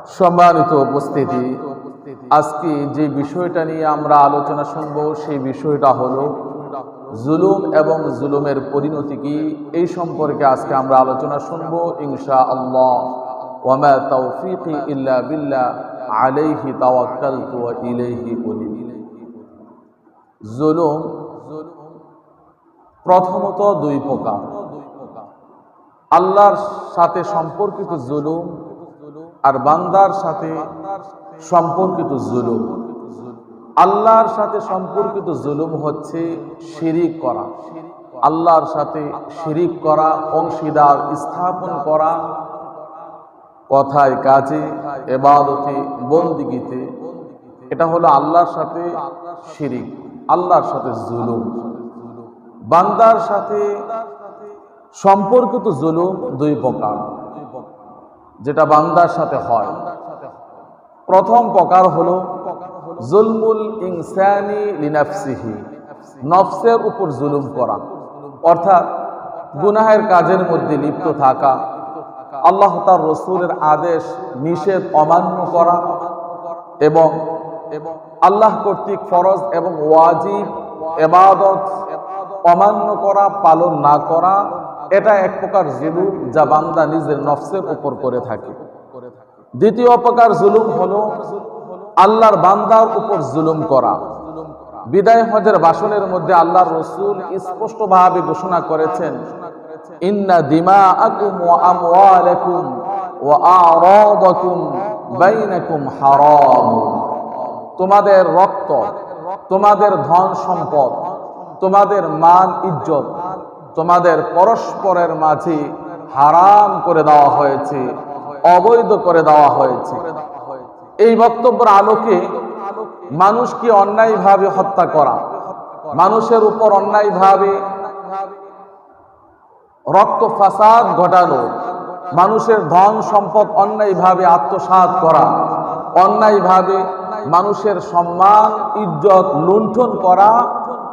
সম্মানিত উপস্থিতি, আজকে যে বিষয়টা নিয়ে আমরা আলোচনা শুনব সেই বিষয়টা হলো জুলুম এবং জুলুমের পরিণতি কি, এই সম্পর্কে আজকে আমরা আলোচনা শুনব ইনশাআল্লাহ। ওয়া মা তাওফীকি ইল্লা বিল্লাহ আলাইহি তাওয়াক্কালতু ওয়া ইলাইহি উনীব। জুলুম প্রথমত দুই প্রকার। আল্লাহর সাথে সম্পর্কিত জুলুম আর বান্দার সাথে সম্পর্কিত জুলুম। আল্লাহর সাথে সম্পর্কিত জুলুম হচ্ছে শিরিক করা, আল্লাহর সাথে শিরিক করা, অংশীদার স্থাপন করা, কথায় কাজে, ইবাদতে, বন্দিগিতে। এটা হলো আল্লাহর সাথে শিরিক, আল্লাহর সাথে জুলুম। বান্দার সাথে সম্পর্কিত জুলুম দুই প্রকার, যেটা বান্দার সাথে হয়। প্রথম প্রকার হলো জুলমুল ইনসানি লিনাফসিহি, নফসের উপর জুলুম করা, অর্থাৎ গুনাহের কাজের মধ্যে লিপ্ত থাকা, আল্লাহ তার রাসূলের আদেশ নিষেধ অমান্য করা এবং আল্লাহ কর্তৃক ফরজ এবং ওয়াজিব ইবাদত অমান্য করা, পালন না করা। এটা এক প্রকার জুলুম যা বান্দা নিজের নফসের উপর করে থাকে। দ্বিতীয় প্রকার জুলুম হলো আল্লাহর বান্দার উপর জুলুম করা। বিদায় হজের ভাষণের মধ্যে আল্লাহর রাসূল স্পষ্টভাবে ঘোষণা করেছেন, ইন্না দিমাআকুম ওয়া আমওয়ালাকুম ওয়া আ'রাদাকুম বাইনাকুম হারাম। তোমাদের রক্ত, তোমাদের ধন সম্পদ, তোমাদের মান ইজ্জত, তোমাদের পরস্পরের মাঝে হারাম করে দেওয়া হয়েছে, অবৈধ করে দেওয়া হয়েছে। এই বক্তব্যের আলোকে মানুষকে অন্যায়ভাবে হত্যা করা, মানুষের উপর অন্যায়ভাবে রক্ত ফাসাদ ঘটানো, মানুষের ধন সম্পদ অন্যায়ভাবে আত্মসাৎ করা, অন্যায়ভাবে মানুষের সম্মান ইজ্জত লুণ্ঠন করা,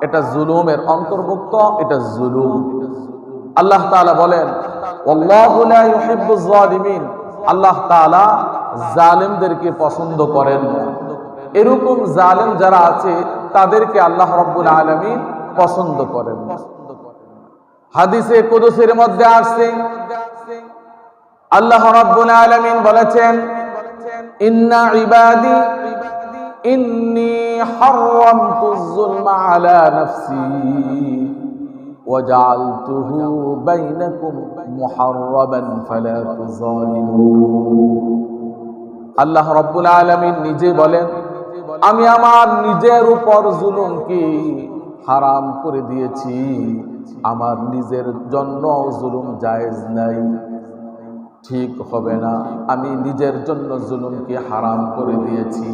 এটা জুলুমের অন্তর্ভুক্ত, এটা জুলুম। আল্লাহ তাআলা বলেন, ওয়াল্লাহু লা ইউহিব্বুজ জালিমিন, আল্লাহ তাআলা জালেমদেরকে পছন্দ করেন না। এরকম জালেম যারা আছে তাদেরকে আল্লাহ রাব্বুল আলামিন পছন্দ করেন না। হাদিসে কুদসির মধ্যে আসছে, আল্লাহ রাব্বুল আলামিন বলেছেন, ইন্না ইবাদি ইন্নী হারামতুজ যুলমা আলা নাফসি ওয়া জাআলতুহু বাইনাকুম মুহাররামান ফালা তুযালিমু। আল্লাহ রাব্বুল আলামিন নিজে বলেন, আমি আমার নিজের উপর জুলুমকে হারাম করে দিয়েছি, আমার নিজের জন্য জুলুম জায়েজ নাই, ঠিক হবে না। আমি নিজের জন্য জুলুমকে হারাম করে দিয়েছি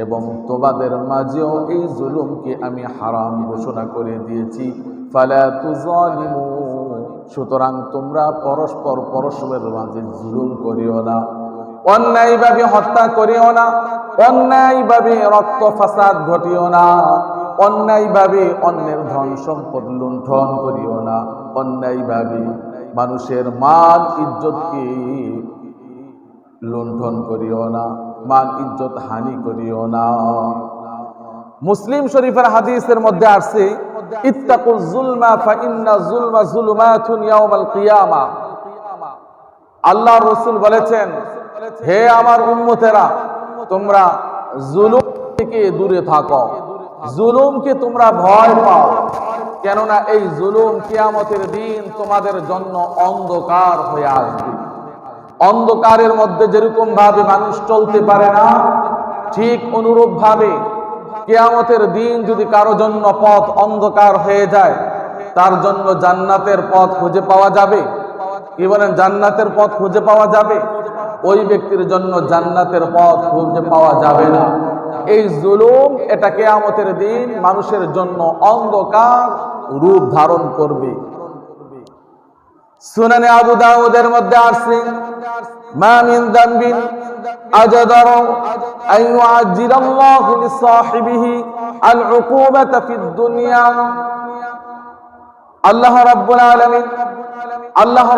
এবং তোমাদের মাঝেও এই জুলুমকে আমি হারাম ঘোষণা করে দিয়েছি। ফালা তুযালিমু, সুতরাং তোমরা পরস্পরের মাঝে জুলুম করিও না, অন্যায়ভাবে হত্যা করিও না, অন্যায়ভাবে রক্ত ফাসাদ ঘটিও না, অন্যায়ভাবে অন্যের ধন সম্পদ লুণ্ঠন করিও না, অন্যায়ভাবে মানুষের মান ইজ্জতকে লুণ্ঠন করিও না, মান ইজ্জত হানি করিও না। মুসলিম শরীফের হাদিসের মধ্যে আসছে, ইত্তাকুজ যুলমা ফাইন্না যুলমা যুলুমাতুন ইয়াউমাল কিয়ামা। আল্লাহর রাসূল বলেছেন, হে আমার উম্মতেরা, তোমরা জুলুম থেকে দূরে থাকো, জুলুমকে তোমরা ভয় পাও, কেননা এই জুলুম কিয়ামতের দিন তোমাদের জন্য অন্ধকার হয়ে আসবে। অন্ধকারের মধ্যে যেরকম ভাবে মানুষ চলতে পারে না, ঠিক অনুরূপ ভাবে কিয়ামতের দিন যদি কারো জন্য পথ অন্ধকার হয়ে যায়, তার জন্য জান্নাতের পথ খুঁজে পাওয়া যাবে? কি বলেন, জান্নাতের পথ খুঁজে পাওয়া যাবে? ওই ব্যক্তির জন্য জান্নাতের পথ খুঁজে পাওয়া যাবে না। এই জুলুম, এটা কিয়ামতের দিন মানুষের জন্য অন্ধকার রূপ ধারণ করবে। সুনানে আবু দাউদের মধ্যে আসছে, মা মিন যামবিন আজদারু আন ইউআজ্জিলাল্লাহু লিসাহিবিহি আল উকুবাতা ফিদ দুনিয়া। আল্লাহ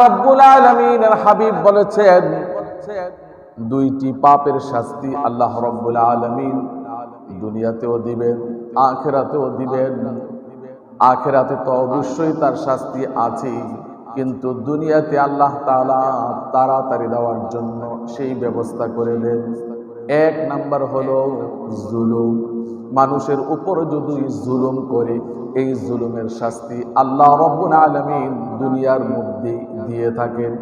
রাব্বুল আলামিনের হাবিব বলেছেন, দুইটি পাপের শাস্তি আল্লাহ রাব্বুল আলামিন দুনিয়াতেও দিবেন, আখিরাতেও দিবেন। আখিরাতে তো অবশ্যই তার শাস্তি আছে, কিন্তু দুনিয়াতে আল্লাহ তাআলা তাড়াতাড়ি দেওয়ার জন্য সেই ব্যবস্থা করে দেন। এক নাম্বার হলো জুলুম। মানুষের উপর যদি জুলুম করে, এই জুলুমের শাস্তি আল্লাহ রাব্বুল আলামিন দুনিয়ার মধ্যে দিয়ে থাকেন।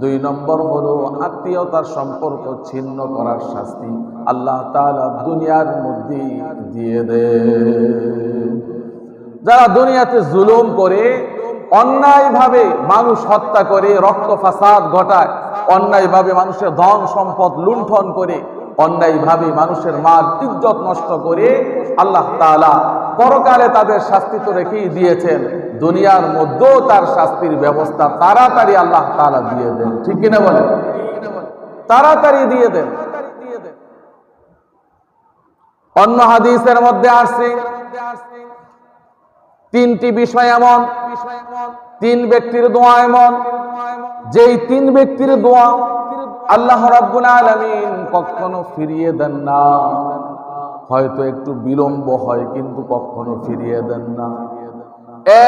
দুই নম্বর হলো আত্মীয়তার সম্পর্ক ছিন্ন করার শাস্তি আল্লাহ তাআলা দুনিয়ার মধ্যে দিয়ে দেন। যারা দুনিয়াতে জুলুম করে, অন্যায়ভাবে মানুষ হত্যা করে, রক্ত ফাসাদ ঘটায়, অন্যায়ভাবে মানুষের ধন সম্পদ লুণ্ঠন করে, অন্যায়ভাবে মানুষের মাল ইজ্জত নষ্ট করে, আল্লাহ তাআলা পরকালে তাদের শাস্তি তো রেখেই দিয়েছেন, দুনিয়ার মধ্যেও তার শাস্তির ব্যবস্থা তাড়াতাড়ি আল্লাহ তাআলা দিয়ে দেন। ঠিক কিনা বলেন? তাড়াতাড়ি দিয়ে দেন। অন্য হাদিসের মধ্যে আসছে তিনটি বিষয় এমন, তিন ব্যক্তির দোয়া এমন, যেই তিন ব্যক্তির দোয়া আল্লাহ রাব্বুল আলামিন কখনো ফিরিয়ে দেন না। হয়তো একটু বিলম্ব হয়, কিন্তু কখনো ফিরিয়ে দেন না।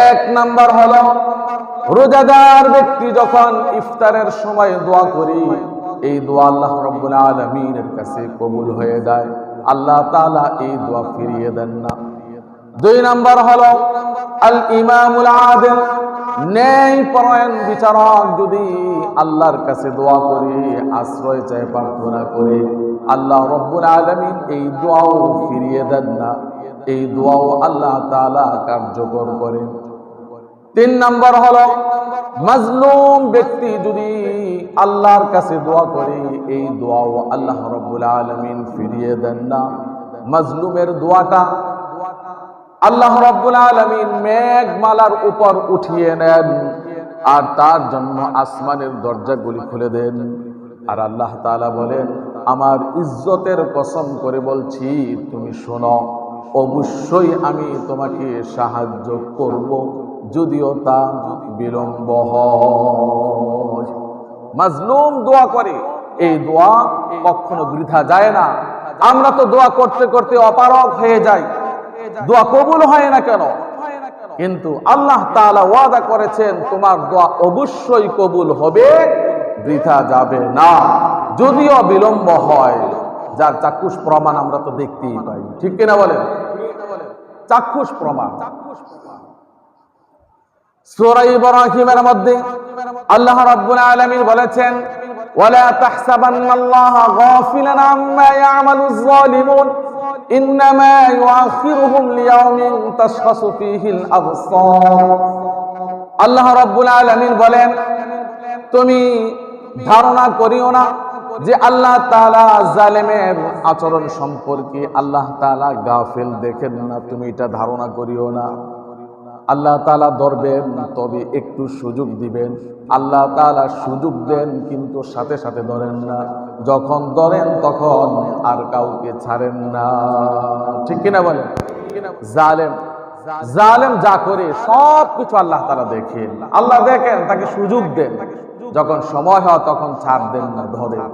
এক নাম্বার হলো রোজাদার ব্যক্তি যখন ইফতারের সময় দোয়া করি, এই দোয়া আল্লাহ রাব্বুল আলামিনের কাছে কবুল হয়ে যায়, আল্লাহ তাআলা এই দোয়া ফিরিয়ে দেন না। দুই নাম্বার হলো আল ইমামুল আদিল, ন্যায়পরায়ণ বিচারক যদি আল্লাহর কাছে দোয়া করে, আশ্রয় চায়, প্রার্থনা করে, আল্লাহ রাব্বুল আলামিন এই দোয়াও ফিরিয়ে দেন না, এই দোয়াও আল্লাহ তাআলা কার্যকর করেন। তিন নাম্বার হলো মাজলুম ব্যক্তি যদি আল্লাহর কাছে দোয়া করে, এই দোয়াও আল্লাহ রাব্বুল আলামিন ফিরিয়ে দেন না। মাজলুমের দোয়াটা আল্লাহ রাব্বুল আলামিন মেঘমালার উপর উঠিয়ে নেন, আর তার জন্য আসমানের দরজাগুলি খুলে দেন। আর আল্লাহ তাআলা বলেন, আমার ইজ্জতের কসম করে বলছি, তুমি শোনো, অবশ্যই আমি তোমাকে সাহায্য করব, যদিও তা বিলম্ব হয়। মাজলুম দোয়া করে, এই দোয়া কখনো বৃথা যায় না। আমরা তো দোয়া করতে করতে অপারগ হয়ে যাই, দোয়া কবুল হয় না কেন? কিন্তু আল্লাহ তাআলা ওয়াদা করেছেন, তোমার দোয়া অবশ্যই কবুল হবে, বৃথা যাবে না, যদিও বিলম্ব হয়। যার চাক্ষুষ প্রমাণ আমরা তো দেখতেই পাই। ঠিক কিনা বলেন? চাক্ষুষ প্রমাণ। সূরা ইব্রাহিমের মধ্যে আল্লাহ রাব্বুল আলামিন বলেছেন, ওয়ালা তাহসাবান্নাল্লাহা গাফিলান আম্মা ইয়ামালুজ যালিমুন ইন্নামা ইউআখিরুহুম লিয়াউমিন তাশখাসু ফীহিল আবসার। আল্লাহ রাব্বুল আলামিন বলেন, তুমি ধারণা করিও না যে আল্লাহ তাআলা জালেমের আচরণ সম্পর্কে আল্লাহ তাআলা গাফিল, দেখেন না, তুমি এটা ধারণা করিও না। আল্লাহ তাআলা ধরবেন, তবে একটু সুযোগ দিবেন। আল্লাহ তাআলা সুযোগ দেন, কিন্তু সাথে সাথে ধরেন না। যখন ধরেন তখন আর কাউকে ছাড়েন না। ঠিক কিনা বলেন? জালেম যা করে সব কিছু আল্লাহ তাআলা দেখেন। আল্লাহ দেখেন, তাকে সুযোগ দেন, যখন সময় হয় তখন ছাড় দেন না, ধরেন।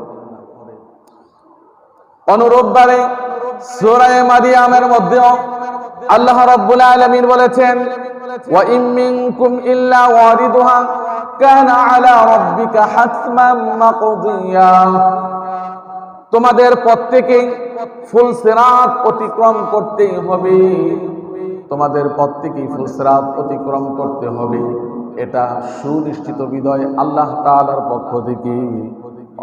অনুরূপভাবে সূরা মারিয়ামের মধ্যেও আল্লাহ রাব্বুল আলামিন বলেছেন, ওয়া ইম মিনকুম ইল্লা ওয়ারিদুহা কানা আলা রাব্বিকা হাতমান মাকদিয়া। তোমাদের প্রত্যেকেই ফুল সিরাত অতিক্রম করতেই হবে, তোমাদের প্রত্যেকেই ফুল সিরাত অতিক্রম করতে হবে, এটা সুনিশ্চিত বিজয় আল্লাহ তাআলার পক্ষ থেকে।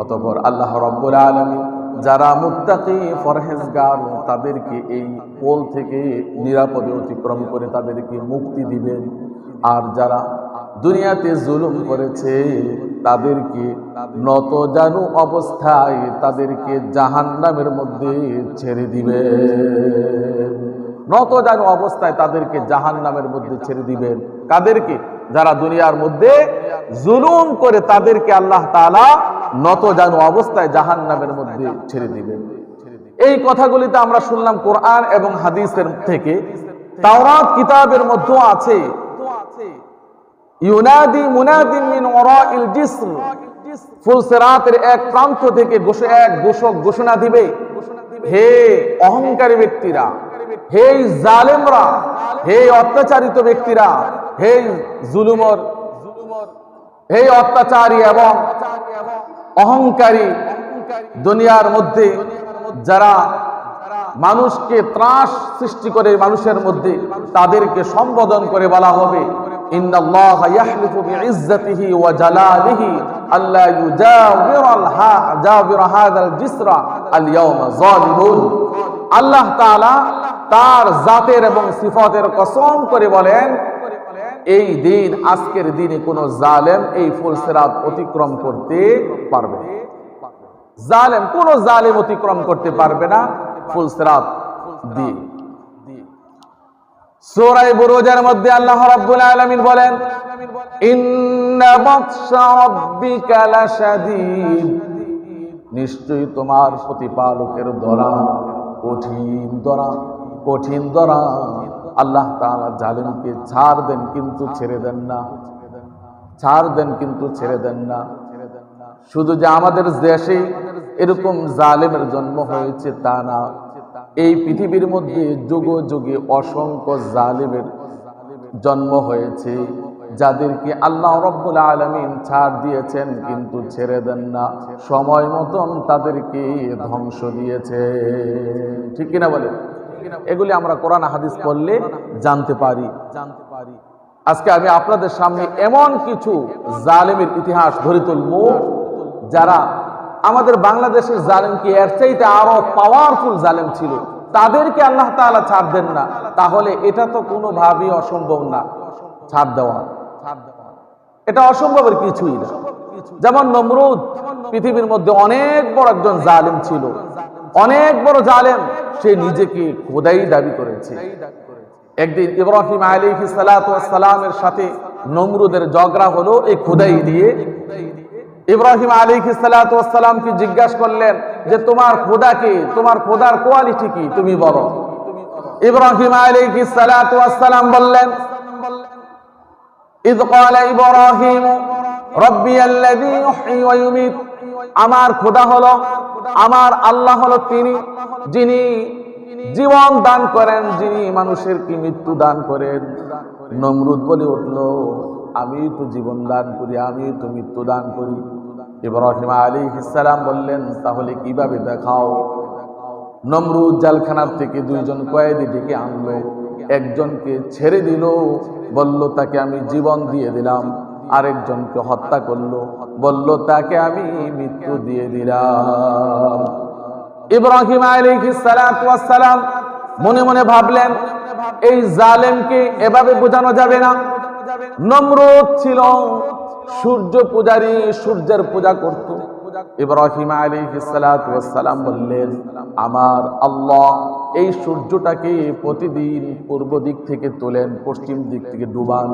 অতঃপর আল্লাহ রাব্বুল আলামিন যারা মুত্তাকি পরহেজগার, তাদেরকে এই পোল থেকে নিরাপদে অতিক্রম করে তাদেরকে মুক্তি দিবেন। আর যারা দুনিয়াতে জুলুম করেছে, তাদেরকে নত জানু অবস্থায় তাদেরকে জাহান্নামের মধ্যে ছেড়ে দিবেন। নত জানু অবস্থায় তাদেরকে জাহান্নামের মধ্যে ছেড়ে দিবেন। কাদেরকে? যারা দুনিয়ার মধ্যে জুলুম করে, তাদেরকে আল্লাহ তাআলা নত জানু অবস্থায় জাহান্নামের মধ্যে ছেড়ে দিবেন। এই কথাগুলিতে আমরা শুনলাম কোরআন এবং হাদিসের থেকে। তাওরাত কিতাবের মধ্যে আছে, ইউনাদি মুনাদিন মিন ওয়ারাইল জিসর, ফুলসিরাতের এক প্রান্ত থেকে এক ঘোষক ঘোষণা দিবে, হে অহংকারী ব্যক্তিরা, হে জালেমরা, হে অত্যাচারিত ব্যক্তিরা, হে জুলুমর, হে অত্যাচারী এবং অহংকারী দুনিয়ার মধ্যে যারা মানুষকে ত্রাস সৃষ্টি করে মানুষের মধ্যে, তাদেরকে সম্বোধন করে বলা হবে, ইন্নাল্লাহা ইয়াহলিফু বিইজ্জাতিহি ওয়া জালালিহি আল্লা ইউজাবির হাযাল জিসরা আল ইয়াওমা যালিমুন। আল্লাহ তাআলা তার জাতের এবং সিফাতের কসম করে বলেন, এই দিন, আজকের দিনে কোন জালেম এই ফুলসিরাত অতিক্রম করতে পারবে না। জালেম, কোন জালেম অতিক্রম করতে পারবে না ফুলসিরাত দিয়ে। সূরা বুরুজের মধ্যে আল্লাহ রাব্বুল আলামিন বলেন, ইন্না বাতশা রাব্বিকা লাশাদীদ, নিশ্চয়ই তোমার প্রতিপালকের ধরা কঠিন ধরা, কঠিন ধরা। আল্লাহ তাআলা জালেমকে ছাড় দেন কিন্তু ছেড়ে দেন না, ছাড় দেন কিন্তু ছেড়ে দেন না। শুধু যে আমাদের দেশে এরকম জালেমের জন্ম হয়েছে তা না, এই পৃথিবীর মধ্যে যুগে যুগে অসংখ্য জালেমের জন্ম হয়েছে, যাদেরকে আল্লাহ রাব্বুল আলামিন ছাড় দিয়েছেন কিন্তু ছেড়ে দেন না, সময় মতন তাদেরকে ধ্বংস দিয়েছে। ঠিক কিনা বলে? এগুলি আমরা কোরআন হাদিস পড়লে জানতে পারি। আজকে আমি আপনাদের সামনে এমন কিছু জালেমের ইতিহাস ধরে তুলব, যারা আমাদের বাংলাদেশের জালেম কি এর চাইতে আরো পাওয়ারফুল জালেম ছিল, তাদেরকে আল্লাহ তাআলা ছাড় দেন না, তাহলে এটা তো কোনোভাবেই অসম্ভব না ছাড় দেওয়া। এটা অসম্ভবের কিছুই না। যেমন নমরুদ পৃথিবীর মধ্যে অনেক বড় একজন জালেম ছিল, অনেক বড় জালেম, সে নিজেকে খোদাই দাবি করেছে। একদিন ইব্রাহিম আলাইহিস সালাতু ওয়াস সালামের সাথে নমরুদের ঝগড়া হলো এই খোদাই দিয়ে। ইব্রাহিম আলাইহিস সালাতু ওয়াস সালামকে জিজ্ঞাসা করলেন যে তোমার খোদাকে, তোমার খোদার কোয়ালিটি কি, তুমি বলো। ইব্রাহিম আলাইহিস সালাতু ওয়াস সালাম বললেন, ইয ক্বালা ইব্রাহিম রাব্বিয়াল্লাযী ইউহয়ী ওয়া ইউমীত, আমার খোদা হলো, আমার আল্লাহ হলো তিনি যিনি জীবন দান করেন, যিনি মানুষেরকে মৃত্যু দান করেন। নমরুদ বলে উঠল, আমি তো জীবন দান করি, আমি তো মৃত্যু দান করি। ইব্রাহিম আলাইহিস সালাম বললেন, তাহলে কিভাবে দেখাও। নমরুদ জেলখানার থেকে দুইজন কয়েদি ডেকে আনলো, একজনকে ছেড়ে দিল, বলল তাকে আমি জীবন দিয়ে দিলাম, আরেকজনকে হত্যা করলো, বলল তাকে আমি মৃত্যু দিয়ে দিলাম। ইব্রাহিম আলাইহিস সালাতু ওয়াস সালাম মনে মনে ভাবলেন, এই জালেমকে এভাবে বোঝানো যাবে না। নমরুদ ছিল সূর্য পূজারী, সূর্যের পূজা করত। ইব্রাহিম আলাইহিস সালাতু ওয়াস সালাম বললেন, আমার আল্লাহ এই সূর্যটাকে প্রতিদিন পূর্ব দিক থেকে তোলেন, পশ্চিম দিক থেকে ডুবান।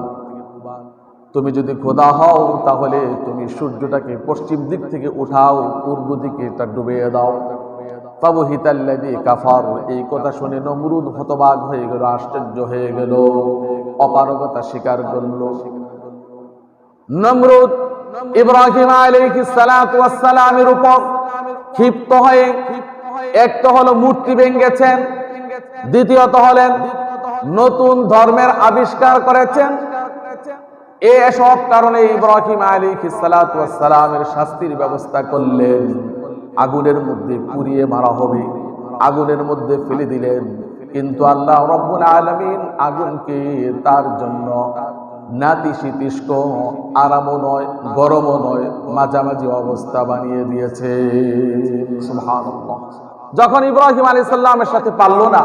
তুমি যদি খোদা হও তাহলে তুমি সূর্যটাকে পশ্চিম দিক থেকে উঠাও, পূর্ব দিকে এটা ডুবিয়ে দাও। ফাবহিতাল্লাযী কাফার, এই কথা শুনে নমরুদ হতবাক হয়ে গেল, আশ্চর্য হয়ে গেল, অপারগতা স্বীকার করল। নমরুদ ইব্রাহিম আলাইহিস সালাতু ওয়াস সালামের উপর ক্ষিপ্ত হয়ে, এক তো হলো মূর্তি ভেঙেছেন, দ্বিতীয়ত হলেন নতুন ধর্মের আবিষ্কার করেছেন। এসব কারণে ইব্রাহিম আলাইহিস সালাতু ওয়াস সালামের শাস্তির ব্যবস্থা করলেন। আগুনের মধ্যে পুড়িয়ে মারা হবে, আগুনের মধ্যে ফেলে দিলেন। কিন্তু আল্লাহ রাব্বুল আলামিন আগুনকে তার জন্য নাতিশীতোষ্ণ, আরামও নয় গরমও নয়, মাঝামাঝি অবস্থা বানিয়ে দিয়েছে। সুবহানাল্লাহ। যখন ইব্রাহিম আলাইহিস সালামের সাথে পারল না,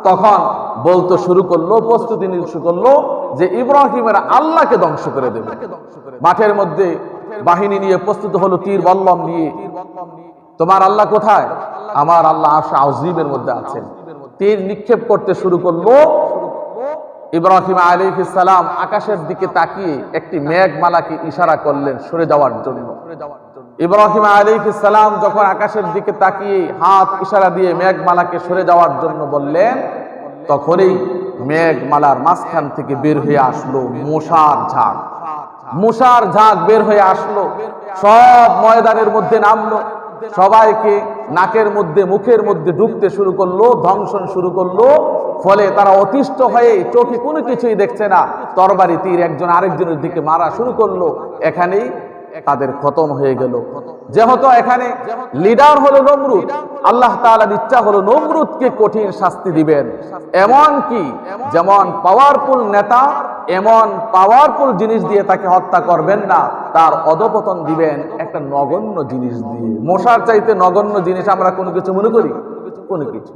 তখন বলতে শুরু করলো, প্রস্তুতি নিতে শুরু করলো যে ইব্রাহিমের আল্লাহকে ধ্বংস করে দেবে। মাঠের মধ্যে বাহিনী নিয়ে প্রস্তুত হলো, তীর বল্লম নিয়ে। তোমার আল্লাহ কোথায়? আমার আল্লাহ আরশ আযীমের মধ্যে আছেন। তীর নিক্ষেপ করতে শুরু করলো। ইব্রাহিম আলাইহিস সালাম আকাশের দিকে তাকিয়ে একটি মেঘমালাকে ইশারা করলেন সরে যাওয়ার জন্য। ইব্রাহিম আলাইহিস সালাম যখন আকাশের দিকে তাকিয়ে হাত ইশারা দিয়ে মেঘমালাকে সরে যাওয়ার জন্য বললেন, তখনই মেঘমালার মাঝখান থেকে বের হয়ে আসলো মশার ঝাঁক। মশার ঝাঁক বের হয়ে আসলো, সব ময়দানের মধ্যে নামলো, সবাইকে নাকের মধ্যে মুখের মধ্যে ঢুকতে শুরু করলো, ধ্বংসন শুরু করলো। ফলে তারা অতিষ্ঠ হয়ে চোখে কোনো কিছুই দেখছে না, তরবারি তীর একজন আরেকজনের দিকে মারা শুরু করলো। এখানেই তাদের খতম হয়ে গেল। যেহেতু এখানে লিডার হলো নমরুদ, আল্লাহ তাআলার ইচ্ছা হলো নমরুদকে কঠিন শাস্তি দিবেন। এমন কি যেমন পাওয়ারফুল নেতা, এমন পাওয়ারফুল জিনিস দিয়ে তাকে হত্যা করবেন না, তার অধপতন দিবেন একটা নগণ্য জিনিস দিয়ে। মশার চাইতে নগণ্য জিনিস আমরা কোনো কিছু মনে করি? কোনো কিছু।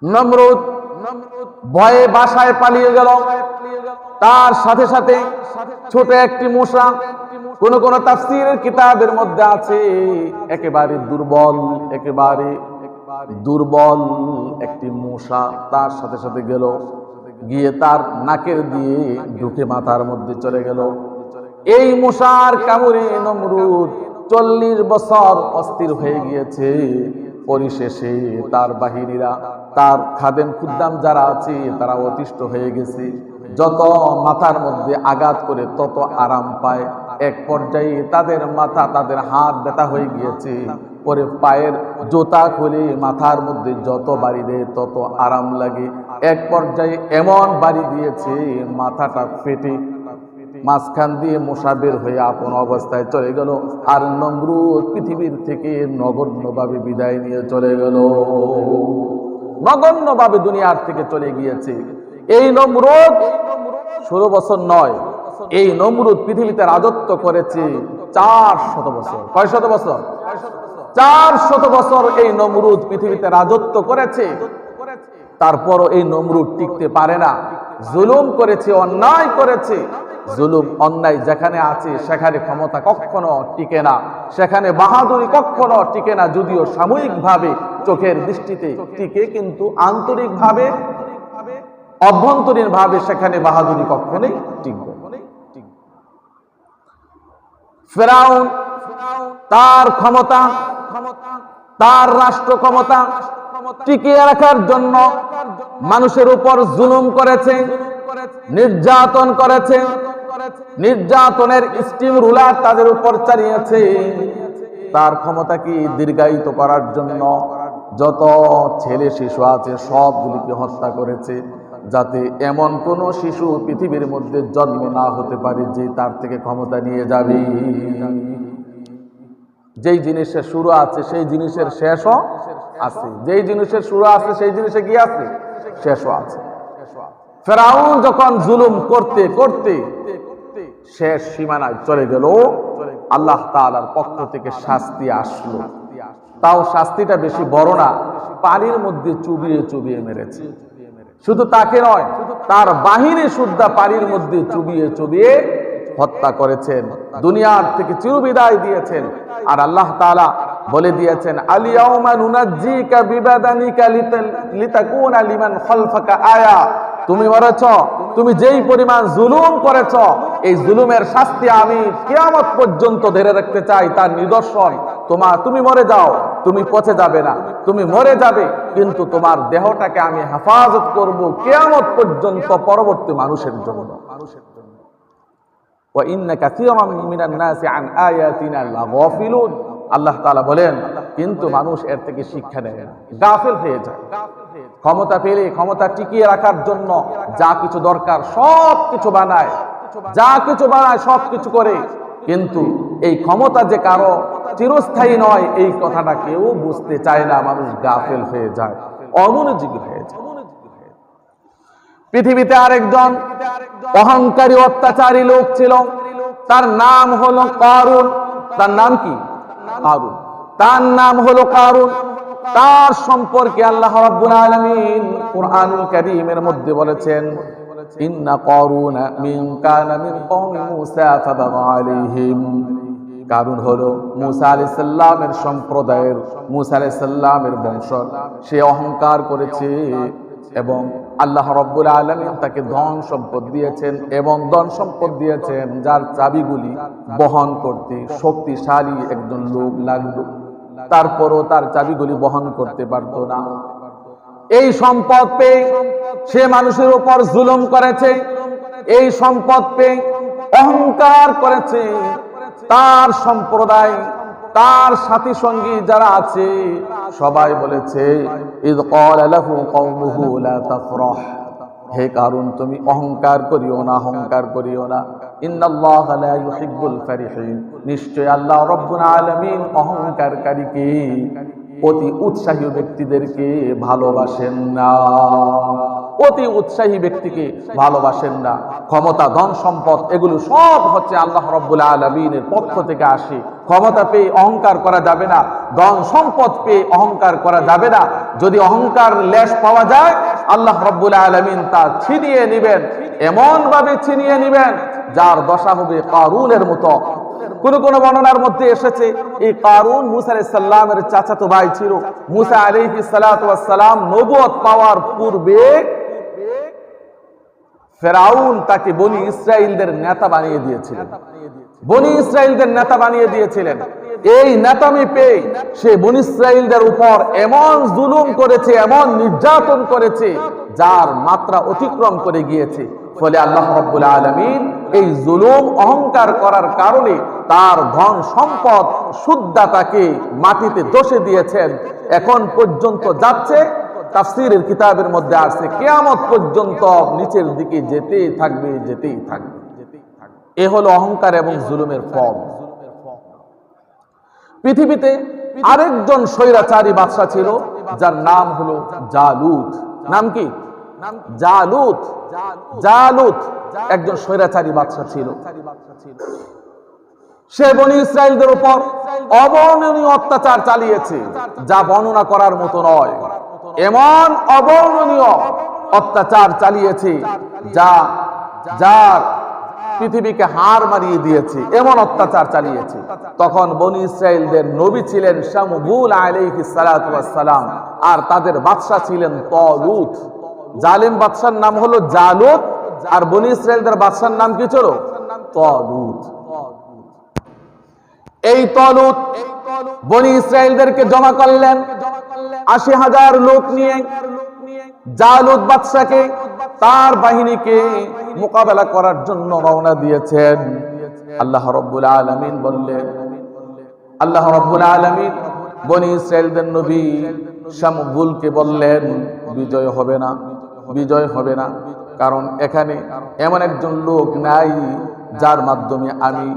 নমরুদ ভয়ে বাসায় পালিয়ে গেল। তার সাথে সাথে ছোট একটি মশা, কোন কোন তাফসীরের কিতাবের মধ্যে আছে একেবারে দুর্বল একটি মশা তার সাথে সাথে গেল, গিয়ে তার নাকের দিয়ে ঢুকে মাথার মধ্যে চলে গেল। এই মশার কামড়ে নমরুদ 40 বছর অস্থির হয়ে গিয়েছে। পরিশেষে তার বাহিনীরা, তার খাদেম খুদ্দাম যারা আছে তারা অতিষ্ঠ হয়ে গেছে। যত মাথার মধ্যে আঘাত করে তত আরাম পায়। এক পর্যায়ে তাদের মাথা, তাদের হাত ব্যথা হয়ে গিয়েছে। পরে পায়ের জুতা খুলে মাথার মধ্যে যত বাড়ি দেয় তত আরাম লাগে। এক পর্যায়ে এমন বাড়ি দিয়েছে মাথাটা ফেটে মাঝখান দিয়ে মশা বের হয়ে আপন অবস্থায় চলে গেল। আর নমরুদ পৃথিবীর থেকে নগণ্যভাবে বিদায় নিয়ে চলে গেল, নগণ্যভাবে দুনিয়ার থেকে চলে গিয়েছে। এই নমরুদ 16 বছর নয়, এই নমরুদ পৃথিবীতে রাজত্ব করেছে 400 বছর। কয় শত বছর? 400 বছর এই নমরুদ পৃথিবীতে রাজত্ব করেছে। তারপরও এই নমরুদ টিকতে পারে না, জুলুম করেছে, অন্যায় করেছে। জুলুম অন্যায় যেখানে আছে সেখানে ক্ষমতা কখনো টিকে না, সেখানে বাহাদুরি কখনো টিকে না। যদিও সাময়িকভাবে চোখের দৃষ্টিতে টিকে, কিন্তু আন্তরিকভাবে অভ্যন্তরীণ ভাবে সেখানে বাহাদুরি কখনোই টিকবে। ফেরাউন তার ক্ষমতা, তার রাষ্ট্র ক্ষমতা টিকিয়ে রাখার জন্য মানুষের উপর জুলুম করেছে, নির্যাতন করেছে, নির্যাতনের স্টিম রুলার তাদের উপর চালিয়েছে। তার ক্ষমতাকে দীর্ঘায়িত করার জন্য যত ছেলে শিশু আছে সবগুলিকে হত্যা করেছে, যাতে এমন কোন শিশু পৃথিবীর মধ্যে জন্ম না হতে পারে যে তার থেকে ক্ষমতা নিয়ে যাবে। যেই জিনিসের শুরু আছে সেই জিনিসের শেষও আছে, যেই জিনিসের শুরু আছে সেই জিনিসে কি আছে? শেষও আছে। ফেরাউন যখন জুলুম করতে করতে শেষ সীমানায় চলে গেল, আল্লাহ তাআলার পক্ষ থেকে শাস্তি আসলো। তাও শাস্তিটা বেশি বড় না, পানির মধ্যে চুবিয়ে চুবিয়ে মেরেছে। শুধু তাকে নয়, তার বাহিনী সুদ্ধা পানির মধ্যে চুবিয়ে চুবিয়ে হত্যা করেছেন, দুনিয়ার থেকে চিরবিদায় দিয়েছেন। আর আল্লাহ তাআলা বলে দিয়েছেন, আলিয়াউমা নুনাজ্জিকা বিবাদানিকা লিতাকুনা লিমান খালফাকা আয়া। তুমি মরেছ, তুমি যেই পরিমাণ জুলুম করেছ, এই জুলুমের শাস্তি আমি কিয়ামত পর্যন্ত ধরে রাখতে চাই। তার নিদর্শন তুমি মরে যাও, তুমি পচে যাবে না, তুমি মরে যাবে, কিন্তু তোমার দেহটাকে আমি হেফাজত করব কিয়ামত পর্যন্ত পরবর্তী মানুষের জন্য। ওয়া ইন্না কাসীরাম মিনান নাসি আন আয়াতিনা লাগাফিলুন। আল্লাহ তাআলা বলেন, কিন্তু মানুষ এর থেকে শিক্ষা নেয় না, গাফিল হয়ে যায়। ক্ষমতা পেলে ক্ষমতা টিকিয়ে রাখার জন্য যা কিছু দরকার সব কিছু বানায়, যা কিছু বানায় সব কিছু করে, কিন্তু এই ক্ষমতা যে কারো চিরস্থায়ী নয় এই কথাটা কেউ বুঝতে চায় না। মানুষ গাফিল হয়ে যায়, অমনোযোগী হয়ে যায়। পৃথিবীতে আরেকজন অহংকারী অত্যাচারী লোক ছিল, তার নাম হলো কারুন। তার নাম কি? কারুন। তার নাম হলো কারুন। তার সম্পর্কে আল্লাহ রাব্বুল আলামিন কুরআনুল কারীমের মধ্যে বলেছেন, ইন্না কারুনা কানা মিন কওমি মূসা ফাবাগা আলাইহিম। কারুন হলো মূসা আলাইহিস সালামের সম্প্রদায়ের, মূসা আলাইহিস সালামের বংশ। সে অহংকার করেছে এবং আল্লাহ রাব্বুল আলামিন তাকে ধন সম্পদ দিয়েছেন, এবং ধন সম্পদ দিয়েছেন যার চাবিগুলি বহন করতে শক্তিশালী একজন লোক লাগলো। তারপরও তার চাবিগুলি বহন করতে পারত না। এই সম্পদ পেয়ে সে মানুষের উপর জুলুম করেছে। এই সম্পদ পেয়ে অহংকার করেছে। তার সম্প্রদায়, তার সাথী সঙ্গী যারা আছে সবাই বলেছে, ইয ক্বালা লাহু কওমুহু লা তাফরাহ, হে কারুন তুমি অহংকার করিও না, অহংকার করিও না। ইন্নাল্লাহা লা ইউহিব্বুল ফারিহিন, নিশ্চয় আল্লাহ রাব্বুল আলামিন অহংকারকারীকে, অতি উৎসাহী ব্যক্তিদেরকে ভালোবাসেন না। অতি উৎসাহী ব্যক্তিকে ভালোবাসেন না। ক্ষমতা, ধন সম্পদ এগুলো সব হচ্ছে আল্লাহ রাব্বুল আলামিনের পক্ষ থেকে আসে। ক্ষমতা পেয়ে অহংকার করা যাবে না, ধন সম্পদ পেয়ে অহংকার করা যাবে না। যদি অহংকার লেশ পাওয়া যায়, আল্লাহ রাব্বুল আলামিন তা ছিনিয়ে নেবেন, এমন ভাবে ছিনিয়ে নেবেন যার দশা হবে কারুনের মতো। কোন কোন বর্ণনার মধ্যে এসেছে এই কারুন মুসা আলাইহিস সালামের চাচাতো ভাই ছিল। মুসা আলাইহিস সালাতু ওয়াস সালাম নবুয়ত পাওয়ার পূর্বে ফেরাউন তাকে বনি ইসরাইলদের নেতা বানিয়ে দিয়েছিলেন। বনি ইসরাইলদের নেতা বানিয়ে দিয়েছিলেন। এই নেতামি পেয়ে সে বনি ইসরাইলদের উপর এমন জুলুম করেছে, এমন নির্যাতন করেছে যার মাত্রা অতিক্রম করে গিয়েছে। ফলে আল্লাহ রাব্বুল আলামিন এই জুলুম, অহংকার করার কারণে তার ধন সম্পদ শুদ্ধতাকে মাটিতে দোষে দিয়েছেন। এখন পর্যন্ত যাচ্ছে, তাফসীরের কিতাবের মধ্যে আসছে কিয়ামত পর্যন্ত নিচের দিকে যেতেই থাকবে, যেতেই থাকবে। এ হলো অহংকার এবং জুলুমের ফল। পৃথিবীতে আরেকজন স্বৈরাচারী বাদশা ছিল যার নাম হলো জালুত। নাম কি? জালুত। জালুত একজন স্বৈরাচারী বাদশা ছিল। সে বনি ইসরাইলদের উপর অবর্ণনীয় অত্যাচার চালিয়েছে, যা বর্ণনা করার মতো নয়। এমন অবর্ণনীয় অত্যাচার চালিয়েছে যার পৃথিবীকে হার মারিয়ে দিয়েছে, এমন অত্যাচার চালিয়েছে। তখন বনি ইসরাইলদের নবী ছিলেন শামুল আলাইহিস সালাতু ওয়াস সালাম, আর তাদের বাদশা ছিলেন তালুত। জালিম বাদশার নাম হলো জালুত, আর বনি ইসরাইলদের বাদশার নাম কি ছিল? তালুত। এই তালুত বনি ইসরাইলদেরকে জমা করলেন ৮০,০০০ লোক নিয়ে। জালুত বাদশাকে, তার বাহিনীকে মোকাবেলা করার জন্য রওনা দিয়েছেন। আল্লাহ রাব্বুল আলামিন বললেন, আল্লাহ রাব্বুল আলামিন বনি ইসরাইলদের নবী শামুলকে বললেন, বিজয় হবে না, বিজয় হবে না, কারণ এখানে এমন একজন লোক নাই যার মাধ্যমে আমি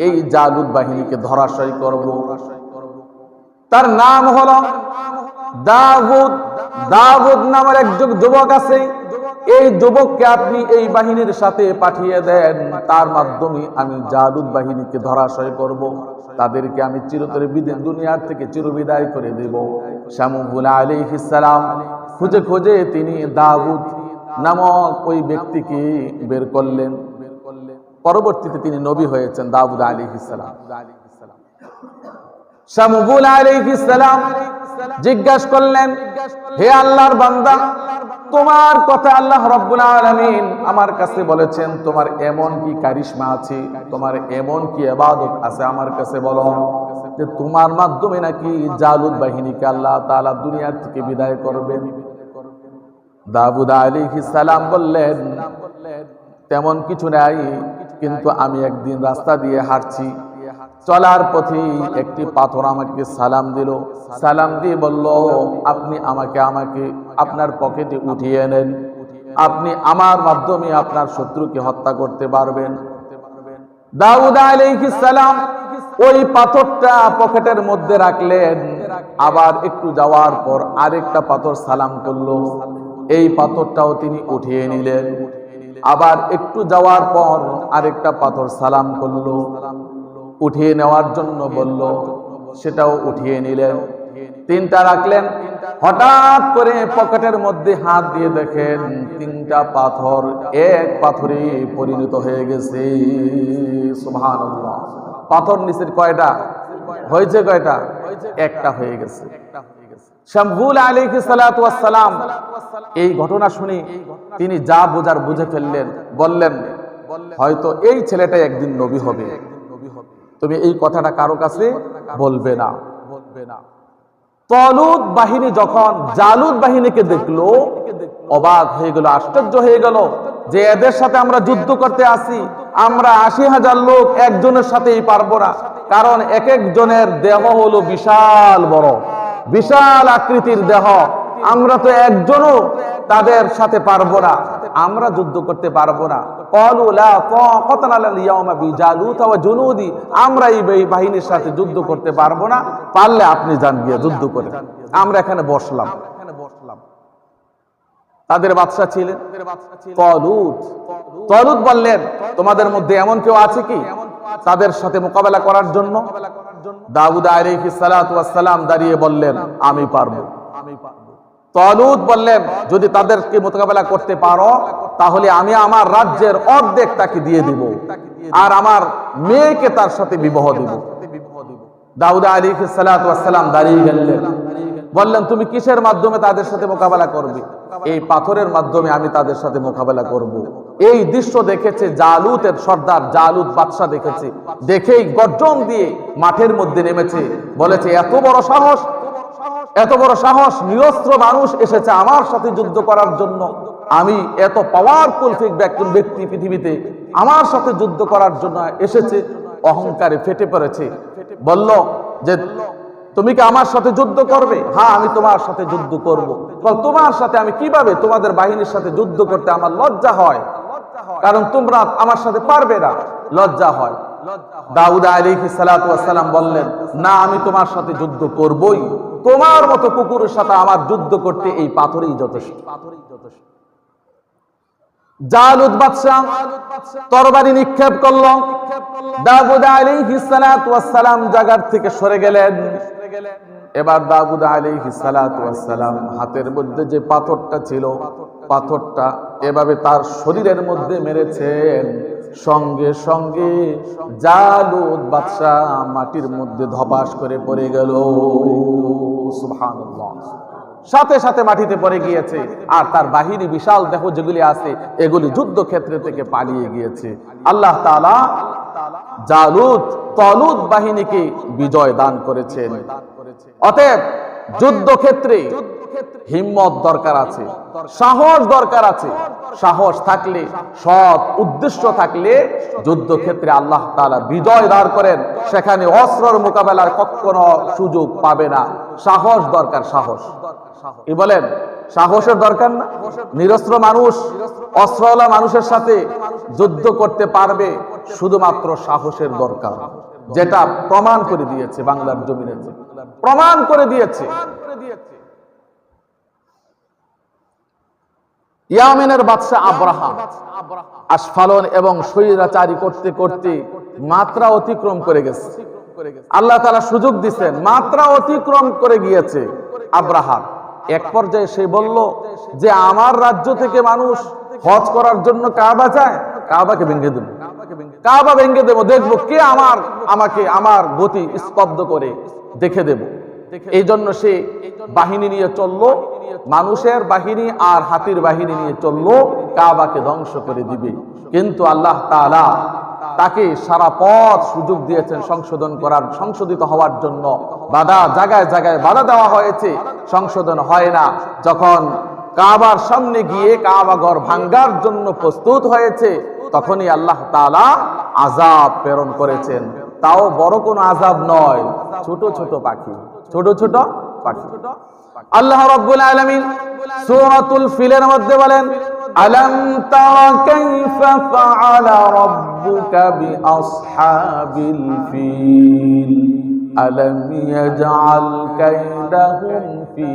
এই জালুত বাহিনীকে ধরাশায়ী করব। তার নাম হলো দাউদ। দাউদ নামের একজন যুবক আছে। এই যুবককে আপনি এই বাহিনীর সাথে পাঠিয়ে দেন, তার মাধ্যমে আমি জালুত বাহিনীকে ধরাশায়ী করব, তাদেরকে আমি চিরতরে দুনিয়ার থেকে চিরবিদায় করে দেব। শামুল আলাইহিস সালাম খুঁজে খুঁজে তিনি দাউদ নামক ওই ব্যক্তিকে বের করলেন। পরবর্তীতে তিনি নবী হয়েছেন দাউদ আলাইহিস সালাম। শামুল আলাইহিস সালাম জিজ্ঞাসা করলেন, হে আল্লাহর বান্দা, তোমার কথা আল্লাহ রাব্বুল আলামিন আমার কাছে বলেছেন, তোমার এমন কি কারিশমা আছে, তোমার এমন কি ইবাদত আছে আমার কাছে বলো, যে তোমার মাধ্যমে নাকি জালুত বাহিনীকে আল্লাহ তাআলা দুনিয়ার থেকে বিদায় করবেন। দাউদ আলাইহিস সালাম বললেন, তেমন কিছু নাই, কিন্তু আমি একদিন রাস্তা দিয়ে হাঁটছি, চলার পথে একটি পাথর আমাকে সালাম দিল। সালাম দিয়ে বলল, আপনি আমাকে আপনার পকেটে উঠিয়ে নেন, আপনি আমার মাধ্যমে আপনার শত্রুকে হত্যা করতে পারবেন। দাউদ আলাইহিস সালাম ওই পাথরটা পকেটের মধ্যে রাখলেন। আবার একটু যাওয়ার পর আরেকটা পাথর সালাম করলো, এই পাথরটাও তিনি উঠিয়ে নিলেন। আবার একটু যাওয়ার পর আরেকটা পাথর সালাম করলো, উঠিয়ে নেওয়ার জন্য বলল, সেটাও উঠিয়ে নিলেন। তিনটা রাখলেন। হঠাৎ করে পকেটের মধ্যে হাত দিয়ে দেখেন তিনটা পাথর এক পাথরে পরিণত হয়ে গেছে। সুবহানাল্লাহ। পাথর নিচের কয়টা হয়েছে? কয়টা? একটা হয়ে গেছে। শামুল আলাইহিস সালাতু ওয়াস সালাম এই ঘটনা শুনে তিনি যা বোঝার বুঝে ফেললেন। বললেন, হয়তো এই ছেলেটা একদিন নবী হবে, তুমি এই কথাটা কারো কাছে বলবে না। তালুত বাহিনী যখন জালুত বাহিনীকে দেখলো, অবাক হয়ে গেল, আশ্চর্য হয়ে গেল। যে এদের সাথে আমরা যুদ্ধ করতে আসি, আমরা 80,000 লোক একজনের সাথেই পারবো না, কারণ এক একজনের দেহ হলো বিশাল বড়, বিশাল আকৃতির দেহ, আমরা তো একজনও তাদের সাথে পারবো না, আমরা যুদ্ধ করতে পারবো না। ক্বালু লা তাকাতা লানা ইয়াওমা বিজালুত ওয়া জুনুদি, আমরা এই বাহিনীর সাথে যুদ্ধ করতে পারবো না, পারলে আপনি যান গিয়ে যুদ্ধ করে। আমরা এখানে বসলাম। তাদের বাদশা ছিলেন তালুত। তালুত বললেন, তোমাদের মধ্যে এমন কেউ আছে কি তাদের সাথে মোকাবেলা করার জন্য? দাউদ আলাইহিস সালাতু ওয়াস সালাম দাঁড়িয়ে বললেন, আমি পারবো। তালুত বললেন, যদি তাদেরকে মোকাবেলা করতে পারো তাহলে আমি আমার রাজ্যের অর্ধেক তাকে দিয়ে দিব, আর আমার মেয়েকে তার সাথে বিবাহ দিব। দাউদ আলাইহিস সালাতু ওয়াস সালাম দাঁড়িয়ে গেলেন, বললেন, তুমি কিসের মাধ্যমে তাদের সাথে মোকাবেলা করবে? এই পাথরের মাধ্যমে আমি তাদের সাথে মোকাবেলা করব। এই দৃশ্য দেখেছে জালুতের সর্দার, জালুত বাদশা দেখেছে, দেখেই গর্জন দিয়ে মাঠের মধ্যে নেমেছে, বলেছে, এত বড় সাহস, এত বড় সাহস, নিরস্ত্র মানুষ এসেছে আমার সাথে যুদ্ধ করার জন্য। আমি এত পাওয়ারফুল একজন ব্যক্তি পৃথিবীতে আমার সাথে যুদ্ধ করার জন্য এসেছে। অহংকারে ফেটে পড়েছে, বলল যে তুমি কি আমার সাথে যুদ্ধ করবে? হ্যাঁ, আমি তোমার সাথে যুদ্ধ করব। তোমার সাথে আমি কিভাবে? তোমাদের বাহিনীর সাথে যুদ্ধ করতে আমার লজ্জা হয়, কারণ তোমরা আমার সাথে পারবে না, লজ্জা হয়। দাউদ আলাইহিস সালাতু ওয়াস সালাম বললেন, না, আমি তোমার সাথে যুদ্ধ করবই, তোমার মতো কুকুরের সাথে আমার যুদ্ধ করতে এই পাথরই যথেষ্ট। জালুত বাদশা তরবারি নিক্ষেপ করল। দাউদ আলাইহিস সালাতু ওয়াস সালাম জায়গা থেকে সরে গেলেন। এবার দাউদ আলাইহিস সালাতু ওয়াস সালাম হাতের মধ্যে যে পাথরটা ছিল, পাথরটা এভাবে তার শরীরের মধ্যে মেরেছেন, সঙ্গে সঙ্গে জালুত বাদশা মাটির মধ্যে ধপাস করে পড়ে গেল। সুবহানাল্লাহ, সাথে সাথে মাটিতে পড়ে গিয়েছে, আর তার বাহিনী বিশাল দেহ যেগুলি আছে এগুলি যুদ্ধক্ষেত্রে থেকে পালিয়ে গিয়েছে। আল্লাহ তাআলা জালুত তালুত বাহিনীকে বিজয় দান করেছেন। অতএব যুদ্ধক্ষেত্রে হিম্মত দরকার আছে, সাহস দরকার আছে। সাহস থাকলে, সৎ উদ্দেশ্য থাকলে যুদ্ধক্ষেত্রে আল্লাহ তাআলা বিজয় দান করেন, সেখানে অস্ত্রের মোকাবেলার কখনো সুযোগ পাবে না। সাহস দরকার, সাহস। কি বলেন? সাহসের দরকার না? নিরস্ত্র মানুষ অস্ত্রওয়ালা মানুষের সাথে যুদ্ধ করতে পারবে, শুধুমাত্র সাহসের দরকার, যেটা প্রমাণ করে দিয়েছে বাংলার জমিনে, প্রমাণ করে দিয়েছে। ইয়ামেনের বাদশা আব্রাহা আস্ফালন এবং স্বৈরাচারী করতে করতে মাত্রা অতিক্রম করে গেছে। আল্লাহ তাআলা সুযোগ দিচ্ছেন, মাত্রা অতিক্রম করে গিয়েছে আব্রাহা। এক পর্যায়ে সে বলল যে আমার রাজ্য থেকে মানুষ হজ করার জন্য কাবা যায়, কাবাকে ভেঙে দেব, কাবা ভেঙে দেব, দেখবো কে আমাকে আমার গতি স্তব্ধ করে, দেখে দেব। এই জন্য সে বাহিনী নিয়ে চললো, মানুষের বাহিনী আর হাতির বাহিনী নিয়ে চললো, কাবাকে ধ্বংস করে দিবে। কিন্তু আল্লাহ তাআলা তাকে সারা পথ সুযোগ দিয়েছেন সংশোধন করার, সংশোধিত হওয়ার জন্য। বাধা জায়গায় জায়গায় বাধা দেওয়া হয়েছে, সংশোধন হয় না। যখন কাবার সামনে গিয়ে কাবা ঘর ভাঙ্গার জন্য প্রস্তুত হয়েছে, তখনই আল্লাহ তাআলা আযাব প্রেরণ করেছেন। তাও বড় কোনো আযাব নয়, ছোট ছোট পাখি, ছোট ছোট পাখি। আল্লাহ রাব্বুল আলামিন সূরাতুল ফিলের মধ্যে বলেন, আলাম তারা কাইফা ফাআলা রাব্বুকা বিআসহাবিল ফিল আলাম ইয়াজআল কাইদাহুম ফি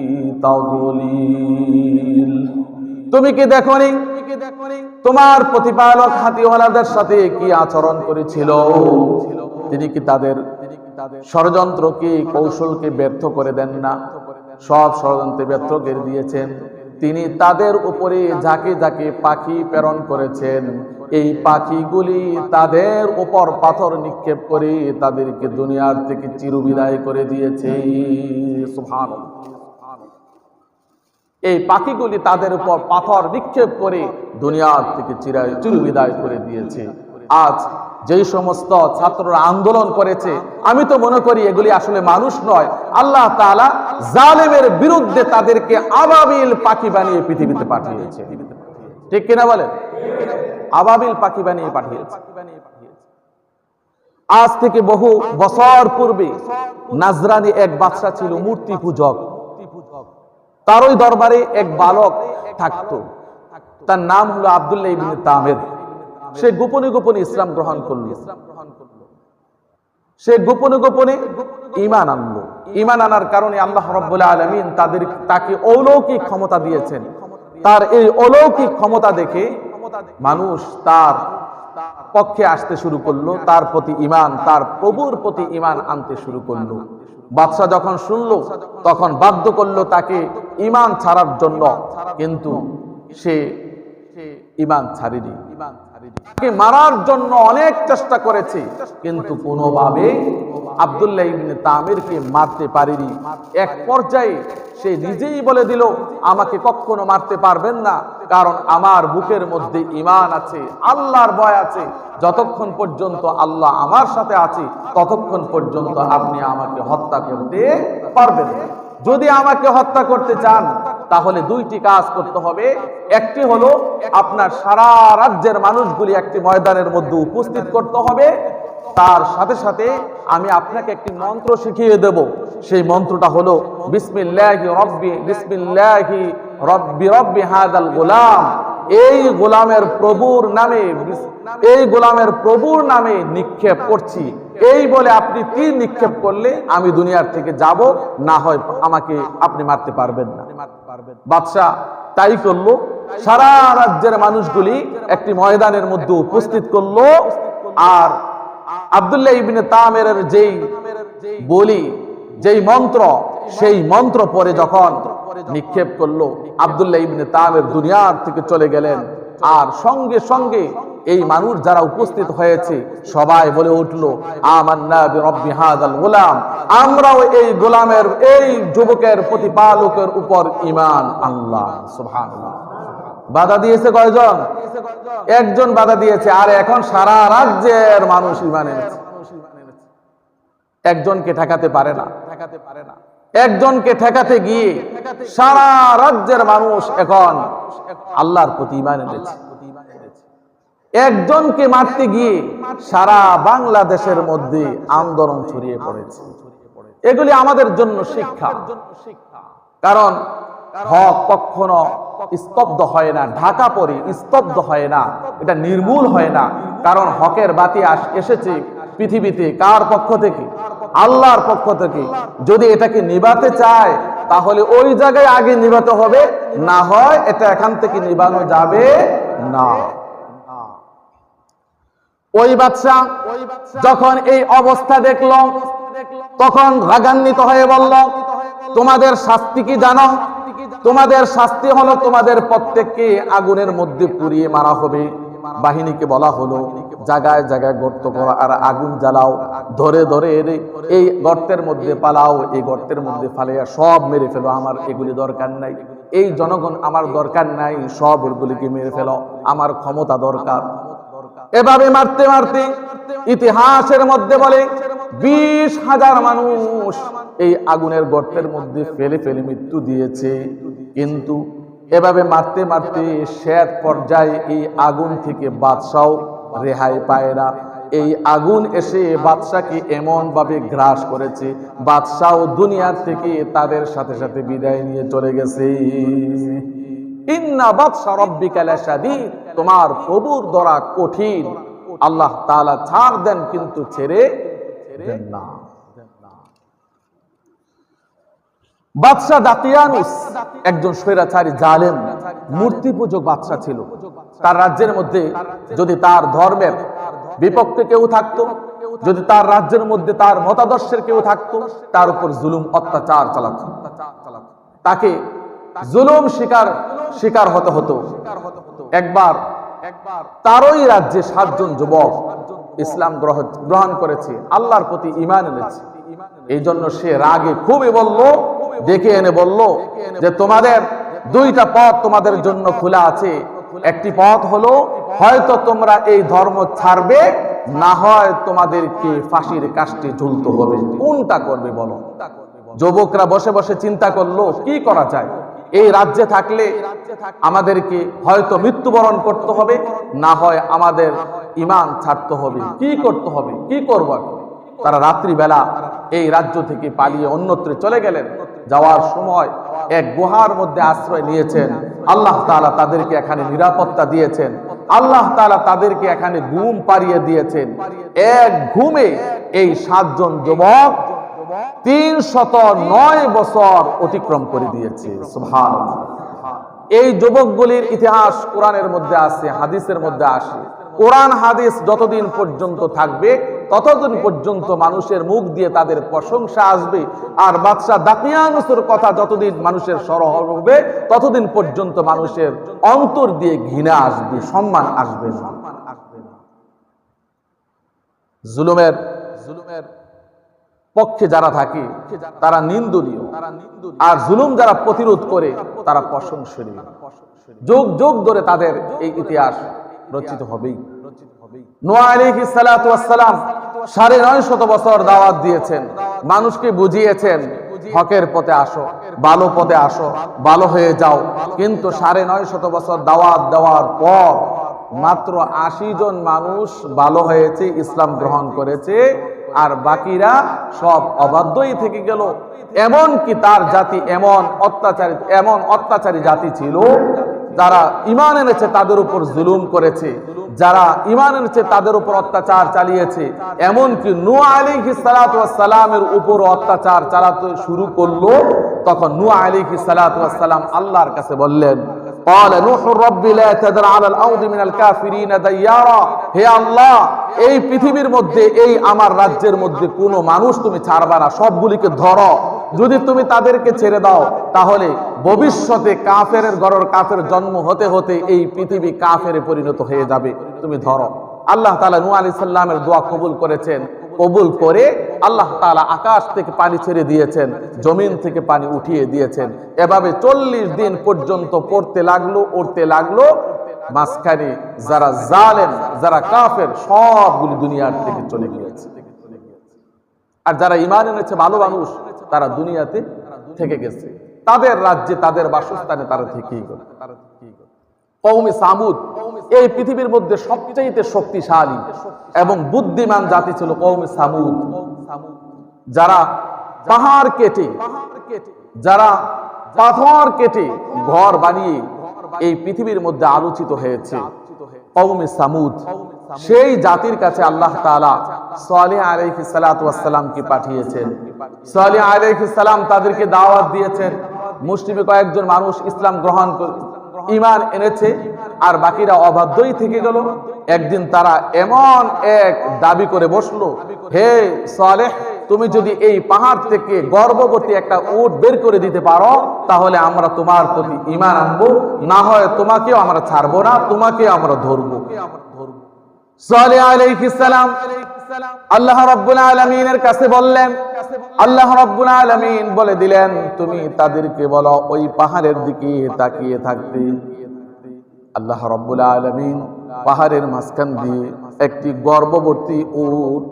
তাদলিল। তুমি কি দেখোনি তোমার প্রতিপালক হাতিওয়ালাদের সাথে কি আচরণ করেছিল? তিনি কি তাদের ষড়যন্ত্রকে, কৌশলকে ব্যর্থ করে দেন না? সব ষড়যন্ত্রে ব্যর্থ করে দিয়েছেন। তিনি তাদের উপরে ঝাঁকে ঝাঁকে পাখি প্রেরণ করেছেন। এই পাখিগুলি তাদের উপর পাথর নিক্ষেপ করে তাদেরকে দুনিয়ার থেকে চিরবিদায় করে দিয়েছে। সুবহানাল্লাহ। এই পাখিগুলি তাদের উপর পাথর নিক্ষেপ করে দুনিয়ার থেকে চিরবিদায় করে দিয়েছে। আজ যেই সমস্ত ছাত্ররা আন্দোলন করেছে, আমি তো মনে করি এগুলি আসলে মানুষ নয়, আল্লাহ তাআলা জালেমের বিরুদ্ধে তাদেরকে আবাবিল পাখি বানিয়ে পৃথিবীতে পাঠিয়েছে। ঠিক কিনা বলেন? আবাবিল পাখি বানিয়ে পাঠিয়েছে। আজ থেকে বহু বছর পূর্বে নাজরানি এক বাদশা ছিল, মূর্তি পূজক। তারই দরবারে এক বালক থাকতো, তার নাম হলো আব্দুল্লাহ ইবনে তামির। সে গোপনে গোপনে ইসলাম গ্রহণ করলো। সে গোপনে গোপনে ঈমান আনলো। ঈমান আনার কারণে আল্লাহ রাব্বুল আলামিন তাকে অলৌকিক ক্ষমতা দিয়েছেন। তার এই অলৌকিক ক্ষমতা দেখে মানুষ তার পক্ষে আসতে শুরু করলো, তার প্রতি ঈমান, তার প্রভুর প্রতি ঈমান আনতে শুরু করলো। বাদশা যখন শুনলো তখন বাধ্য করলো তাকে ঈমান ছাড়ার জন্য, কিন্তু সে ঈমান ছাড়েনি। তাকে মারার জন্য অনেক চেষ্টা করেছে, কিন্তু কোনোভাবে আব্দুল্লাহ ইবনে তামিরকে মারতে পারেনি। এক পর্যায়ে সে নিজেই বলে দিল, আমাকে কখনো মারতে পারবেন না, কারণ আমার বুকের মধ্যে ঈমান আছে, আল্লাহর ভয় আছে। যতক্ষণ পর্যন্ত আল্লাহ আমার সাথে আছে ততক্ষণ পর্যন্ত আপনি আমাকে হত্যা করতে পারবেন না। যদি আমাকে হত্যা করতে চান তাহলে দুইটি কাজ করতে হবে। একটি হলো আপনার সারা রাজ্যের মানুষগুলি একটি ময়দানের মধ্যে উপস্থিত করতে হবে। তার সাথে সাথে আমি আপনাকে একটি মন্ত্র শিখিয়ে দেব। সেই মন্ত্রটা হলো বিসমিল্লাহি রব্বি হাদাল গোলাম। এই গোলামের প্রভুর নামে নিক্ষেপ করছি। এই বলে আপনি তীর নিক্ষেপ করলে আমি দুনিয়ার থেকে যাব, না হয় আমাকে আপনি মারতে পারবেন না। বাদশাহ তাই করলো। সারা রাজ্যের মানুষগুলি একটি ময়দানের মধ্যে উপস্থিত করলো, আর আব্দুল্লাহ ইবনে তামিরের যেই মন্ত্র, সেই মন্ত্র পরে যখন নিক্ষেপ করলো, আব্দুল্লাহ ইবনে তামির দুনিয়ার থেকে চলে গেলেন। আর সঙ্গে সঙ্গে এই মানুষ যারা উপস্থিত হয়েছে সবাই বলে উঠলো, আমান্না বিরব্বি হাযাল গোলাম। আমরাও এই গোলামের, এই যুবকের প্রতিপালকের উপর ঈমান আনলাম। সুবহানাল্লাহ। বাধা দিয়েছে কয়জন? একজন বাধা দিয়েছে, আর এখন সারা রাজ্যের মানুষ ঈমান এনেছে। একজনকে ঠেকাতে পারে না। একজনকে ঠেকাতে গিয়ে সারা রাজ্যের মানুষ এখন আল্লাহর প্রতি ঈমান এনেছে। একজনকে মারতে গিয়ে সারা বাংলাদেশের মধ্যে আন্দোলন ছড়িয়ে পড়েছে। এগুলি আমাদের জন্য শিক্ষা। কারণ হক কখনো স্তব্ধ হয় না, ঢাকা পড়ে স্তব্ধ হয় না, এটা নির্মূল হয় না। কারণ হকের বাতি এসেছে পৃথিবীতে কার পক্ষ থেকে? আল্লাহর পক্ষ থেকে। যদি এটাকে নিভাতে চায় তাহলে ওই জায়গায় আগে নিভাতে হবে, না হয় এটা এখান থেকে নিভানো যাবে না। ওই বাদশা যখন এই অবস্থা দেখল তখন রাগান্বিত হয়ে বলল, তোমাদের শাস্তি কি জানো? তোমাদের শাস্তি হলো তোমাদের প্রত্যেককে আগুনের মধ্যে পুড়িয়ে মারা হবে। বাহিনীকে বলা হলো জায়গায় জায়গায় গর্ত করো আর আগুন জ্বালাও, ধরে ধরে এই গর্তের মধ্যে পালাও, এই গর্তের মধ্যে ফালাইয়া সব মেরে ফেলো, আমার এগুলি দরকার নাই। এই জনগণ আমার দরকার নাই, সব ওগুলিকে মেরে ফেলো, আমার ক্ষমতা দরকার। এভাবে মারতে মারতে ইতিহাসের মধ্যে বলে 20,000 মানুষ এই আগুনের গর্তের মধ্যে ফেলে ফেলে মৃত্যু দিয়েছে। কিন্তু এভাবে মারতে মারতে শেষ পর্যায়ে এই আগুন থেকে বাদশাও রেহাই পায় না। এই আগুন এসে বাদশাকে এমন ভাবে গ্রাস করেছে, বাদশাও দুনিয়ার থেকে তাদের সাথে সাথে বিদায় নিয়ে চলে গেছে। ইন্না বাতশা রাব্বিকা লাশাদীদ, তোমার প্রভুর দরা কঠিন। আল্লাহ তাআলা ছাড় দেন কিন্তু ছেড়ে দেন না। বাদশা দাকিয়ানুস একজন স্বৈরাচারী জালেম মূর্তি পূজক বাদশা ছিল। তার রাজ্যের মধ্যে যদি তার ধর্মের বিপক্ষে কেউ থাকতো, যদি তার রাজ্যের মধ্যে তার মতাদর্শের কেউ থাকতো, তার উপর জুলুম অত্যাচার চালাতো, তাকে জুলুম শিকার হতে হতো। একবার তারই রাজ্যে 7 জন যুবক ইসলাম গ্রহণ করেছে, আল্লাহর প্রতি ঈমান এনেছে। এই জন্য সে রাগে খুবই ডেকে এনে বলল যে তোমাদের 2টা পথ তোমাদের জন্য খোলা আছে। একটি পথ হলো হয়তো তোমরা এই ধর্ম ছাড়বে, না হয় তোমাদেরকে ফাঁসির কাস্টে ঝুলতে হবে। কোনটা করবে বলো? যুবকরা বসে বসে চিন্তা করলো কি করা যায়। এই রাজ্যে থাকলে আমাদেরকে হয়তো মৃত্যুবরণ করতে হবে, না হয় আমাদের ঈমান ছাড়তে হবে। কি করতে হবে, কি করব? তারা রাত্রিবেলা এই রাজ্য থেকে পালিয়ে অন্যত্র চলে গেলেন। যাওয়ার সময় এক গুহার মধ্যে আশ্রয় নিয়েছেন। আল্লাহ তাআলা তাদেরকে এখানে নিরাপত্তা দিয়েছেন। আল্লাহ তাআলা তাদেরকে এখানে ঘুম পাড়িয়ে দিয়েছেন। এক ঘুমে এই 7 জন যুবক 309 বছর অতিক্রম করে দিয়েছে। সুবহানাল্লাহ। এই যুবকগুলির ইতিহাস কোরআনের মধ্যে আছে, হাদিসের মধ্যে আসে। কোরআন হাদিস যতদিন পর্যন্ত থাকবে ততদিন পর্যন্ত মানুষের মুখ দিয়ে তাদের প্রশংসা আসবে, আর বাদশাহ দাকিয়ানুসের কথা যতদিন মানুষের স্মরণ হবে ততদিন পর্যন্ত মানুষের অন্তর দিয়ে ঘৃণা আসবে, সম্মান আসবে না। জুলুমের পক্ষে যারা থাকে তারা নিন্দনীয়, আর জুলুম যারা প্রতিরোধ করে তারা প্রশংসনীয়। যুগ যুগ ধরে তাদের এই ইতিহাস রচিত হবেই। নূহ আলাইহিস সালাতু ওয়াস সালাম 950 বছর দাওয়াত দিয়েছেন, মানুষকে বুঝিয়েছেন হকের পথে আসো, ভালো পথে আসো, ভালো হয়ে যাও। কিন্তু 950 বছর দাওয়াত দেওয়ার পর মাত্র 80 জন মানুষ ভালো হয়েছে, ইসলাম গ্রহণ করেছে, আর বাকিরা সব অবাধ্যই থেকে গেল। এমন কি তার জাতি এমন অত্যাচারী জাতি ছিল, যারা ঈমান এনেছে তাদের উপর জুলুম করেছে, যারা ঈমান এনেছে তাদের উপর অত্যাচার চালিয়েছে। এমনকি নূহ আলাইহিস সালাতু ওয়াস সালামের উপর অত্যাচার চালাতে শুরু করলো। তখন নূহ আলাইহিস সালাতু ওয়াস সালাম আল্লাহর কাছে বললেন, قال نوح رب لا تذر على الارض من الكافرين ديارا। হে আল্লাহ, এই পৃথিবীর মধ্যে, এই আমার রাজ্যের মধ্যে কোনো মানুষ তুমি ছাড়বা না, সবগুলিকে ধরো। যদি তুমি তাদেরকে ছেড়ে দাও তাহলে ভবিষ্যতে কাফেরের ঘরের কাফের জন্ম হতে হতে এই পৃথিবী কাফেরে পরিণত হয়ে যাবে, তুমি ধরো। আল্লাহ তাআলা নূহ আলাইহিস সালামের দোয়া কবুল করেছেন। কবুল করে আল্লাহ তাআলা আকাশ থেকে পানি ছেড়ে দিয়েছেন, জমিন থেকে পানি উঠিয়ে দিয়েছেন। এভাবে 40 দিন পর্যন্ত পড়তে লাগলো, উঠতে লাগলো। মাঝখানে যারা জালেম, যারা কাফের, সবগুলি দুনিয়ার থেকে চলে গিয়েছে। আর যারা ঈমান এনেছে, ভালো মানুষ, তারা দুনিয়াতে থেকে গেছে, তাদের রাজ্যে, তাদের বাসস্থানে তারা থেকেই গেল। কওমে সামুদ এই পৃথিবীর মধ্যে সবচেয়ে শক্তিশালী এবং বুদ্ধিমান জাতি ছিল কওমে সামুদ। যারা পাহাড় কেটে, যারা পাথর কেটে ঘর বানিয়ে এই পৃথিবীর মধ্যে আলোচিত হয়েছে, কওমে সামুদ। সেই জাতির কাছে আল্লাহ তাআলা সালেহ আলাইহিস সালাতু ওয়াস সালামকে পাঠিয়েছেন। সালেহ আলাইহিস সালাম তাদেরকে দাওয়াত দিয়েছেন। মুসলিমে কয়েকজন মানুষ ইসলাম গ্রহণ করে ঈমান এনেছে, আর বাকিরা অবাধ্যই থেকে গেল। একদিন তারা এমন এক দাবি করে বসলো, হে সালেহ, তুমি যদি এই পাহাড় থেকে গর্ভবতী একটা উট বের করে দিতে পারো তাহলে আমরা তোমার প্রতি ঈমান আনবো, না হয় তোমাকেও আমরা ছাড়বো না, তোমাকেও আমরা ধরবো। সালেহ আলাইহিস সালাম আল্লাহ রাব্বুল আলামিনের কাছে বললেন, আল্লাহ রাব্বুল আলামিন বলে দিলেন, তুমি তাদেরকে বলো ওই পাহাড়ের দিকে তাকিয়ে থাকতে। আল্লাহ রাব্বুল আলামিন পাহাড়ের মাঝখান দিয়ে একটি গর্ভবতী উট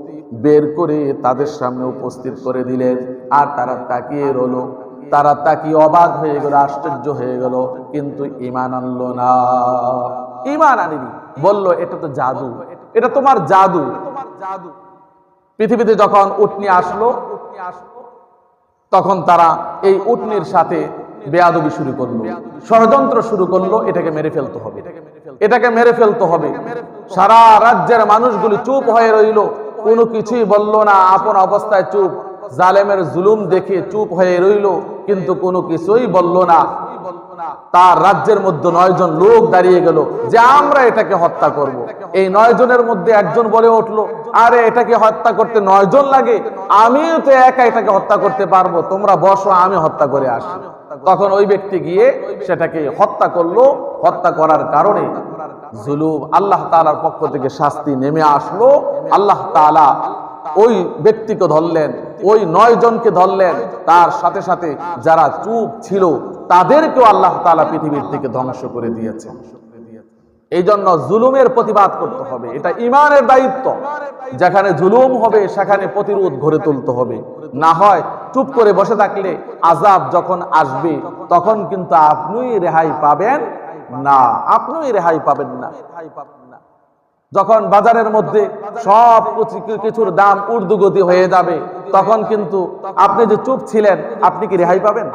বের করে তাদের সামনে উপস্থিত করে দিলেন। আর তারা তাকিয়ে রইল, তারা তাকিয়ে অবাক হয়ে গেল, আশ্চর্য হয়ে গেল, কিন্তু ঈমান আনলো না। ঈমান আনেনি, বলল এটা তো জাদু, এটা তোমার জাদু। পৃথিবীতে যখন উটনি আসলো তখন তারা এই উটনির সাথে বেয়াদবি শুরু করলো, ষড়যন্ত্র শুরু করলো, এটাকে মেরে ফেলতে হবে, এটাকে মেরে ফেলতে হবে। সারা রাজ্যের মানুষগুলি চুপ হয়ে রইল, কোনো কিছুই বলল না, আপন অবস্থায় চুপ। জালেমের জুলুম দেখে চুপ হয়ে রইল, কিন্তু কোনো কিছুই বলল না। তার রাজ্যের মধ্যে 9 জন লোক দাঁড়িয়ে গেল যে আমরা এটাকে হত্যা করব। এই 9 জনের মধ্যে একজন বলে উঠলো, আরে এটাকে হত্যা করতে 9 জন লাগে, আমিও তো একা এটাকে হত্যা করতে পারবো, তোমরা বসো, আমি হত্যা করে আসি। তখন ওই ব্যক্তি গিয়ে সেটাকে হত্যা করলো। হত্যা করার কারণে জুলুম, আল্লাহ তাআলার পক্ষ থেকে শাস্তি নেমে আসলো। আল্লাহ তাআলা ওই ব্যক্তিকে ধরলেন, ওই 9 জনকে ধরলেন, তার সাথে সাথে যারা চুপ ছিল তাদেরকেও আল্লাহ তাআলা পৃথিবীর থেকে ধ্বংস করে দিয়েছেন। এই জন্য জুলুমের প্রতিবাদ করতে হবে, এটা ইমানের দায়িত্ব। যেখানে জুলুম হবে সেখানে প্রতিরোধ গড়ে তুলতে হবে। না হয় চুপ করে বসে থাকলে আযাব যখন আসবে তখন কিন্তু আপনিই রেহাই পাবেন না, আপনিই রেহাই পাবেন না। যখন বাজারের মধ্যে সব কিছুর দাম ঊর্ধ্বগতি হয়ে যাবে তখন কিন্তু আপনি যে চুপ ছিলেন আপনি কি রেহাই পাবেন?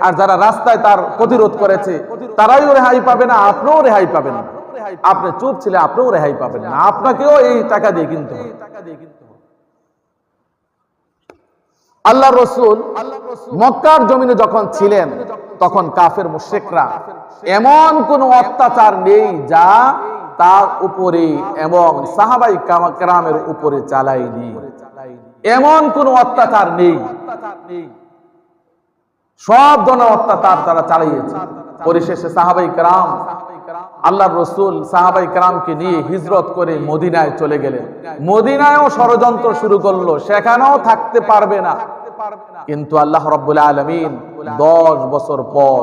আর যারা রাস্তায় তার প্রতিরোধ করেছে তারাও রেহাই পাবে না, আপনিও রেহাই পাবেন না। আপনি চুপ ছিলেন, আপনিও রেহাই পাবেন না, আপনাকেও এই টাকা দিয়ে কিনতে হবে। আল্লাহ রসুল মক্কার জমিনে যখন ছিলেন তখন কাফের মুশরিকরা এমন কোন অত্যাচার নেই যা তার উপরে এবং সাহাবাই কেরামের উপরে চালায়নি। এমন কোন অত্যাচার নেই, সব ধরনের অত্যাচার তারা চালিয়েছে। পরিশেষে সাহাবাই কেরাম আল্লাহর রসুল সাহাবাই কেরামকে নিয়ে হিজরত করে মদিনায় চলে গেলেন। মদিনায়ও ষড়যন্ত্র শুরু করলো, সেখানেও থাকতে পারবে না। কিন্তু আল্লাহ রাব্বুল আলামিন 10 বছর পর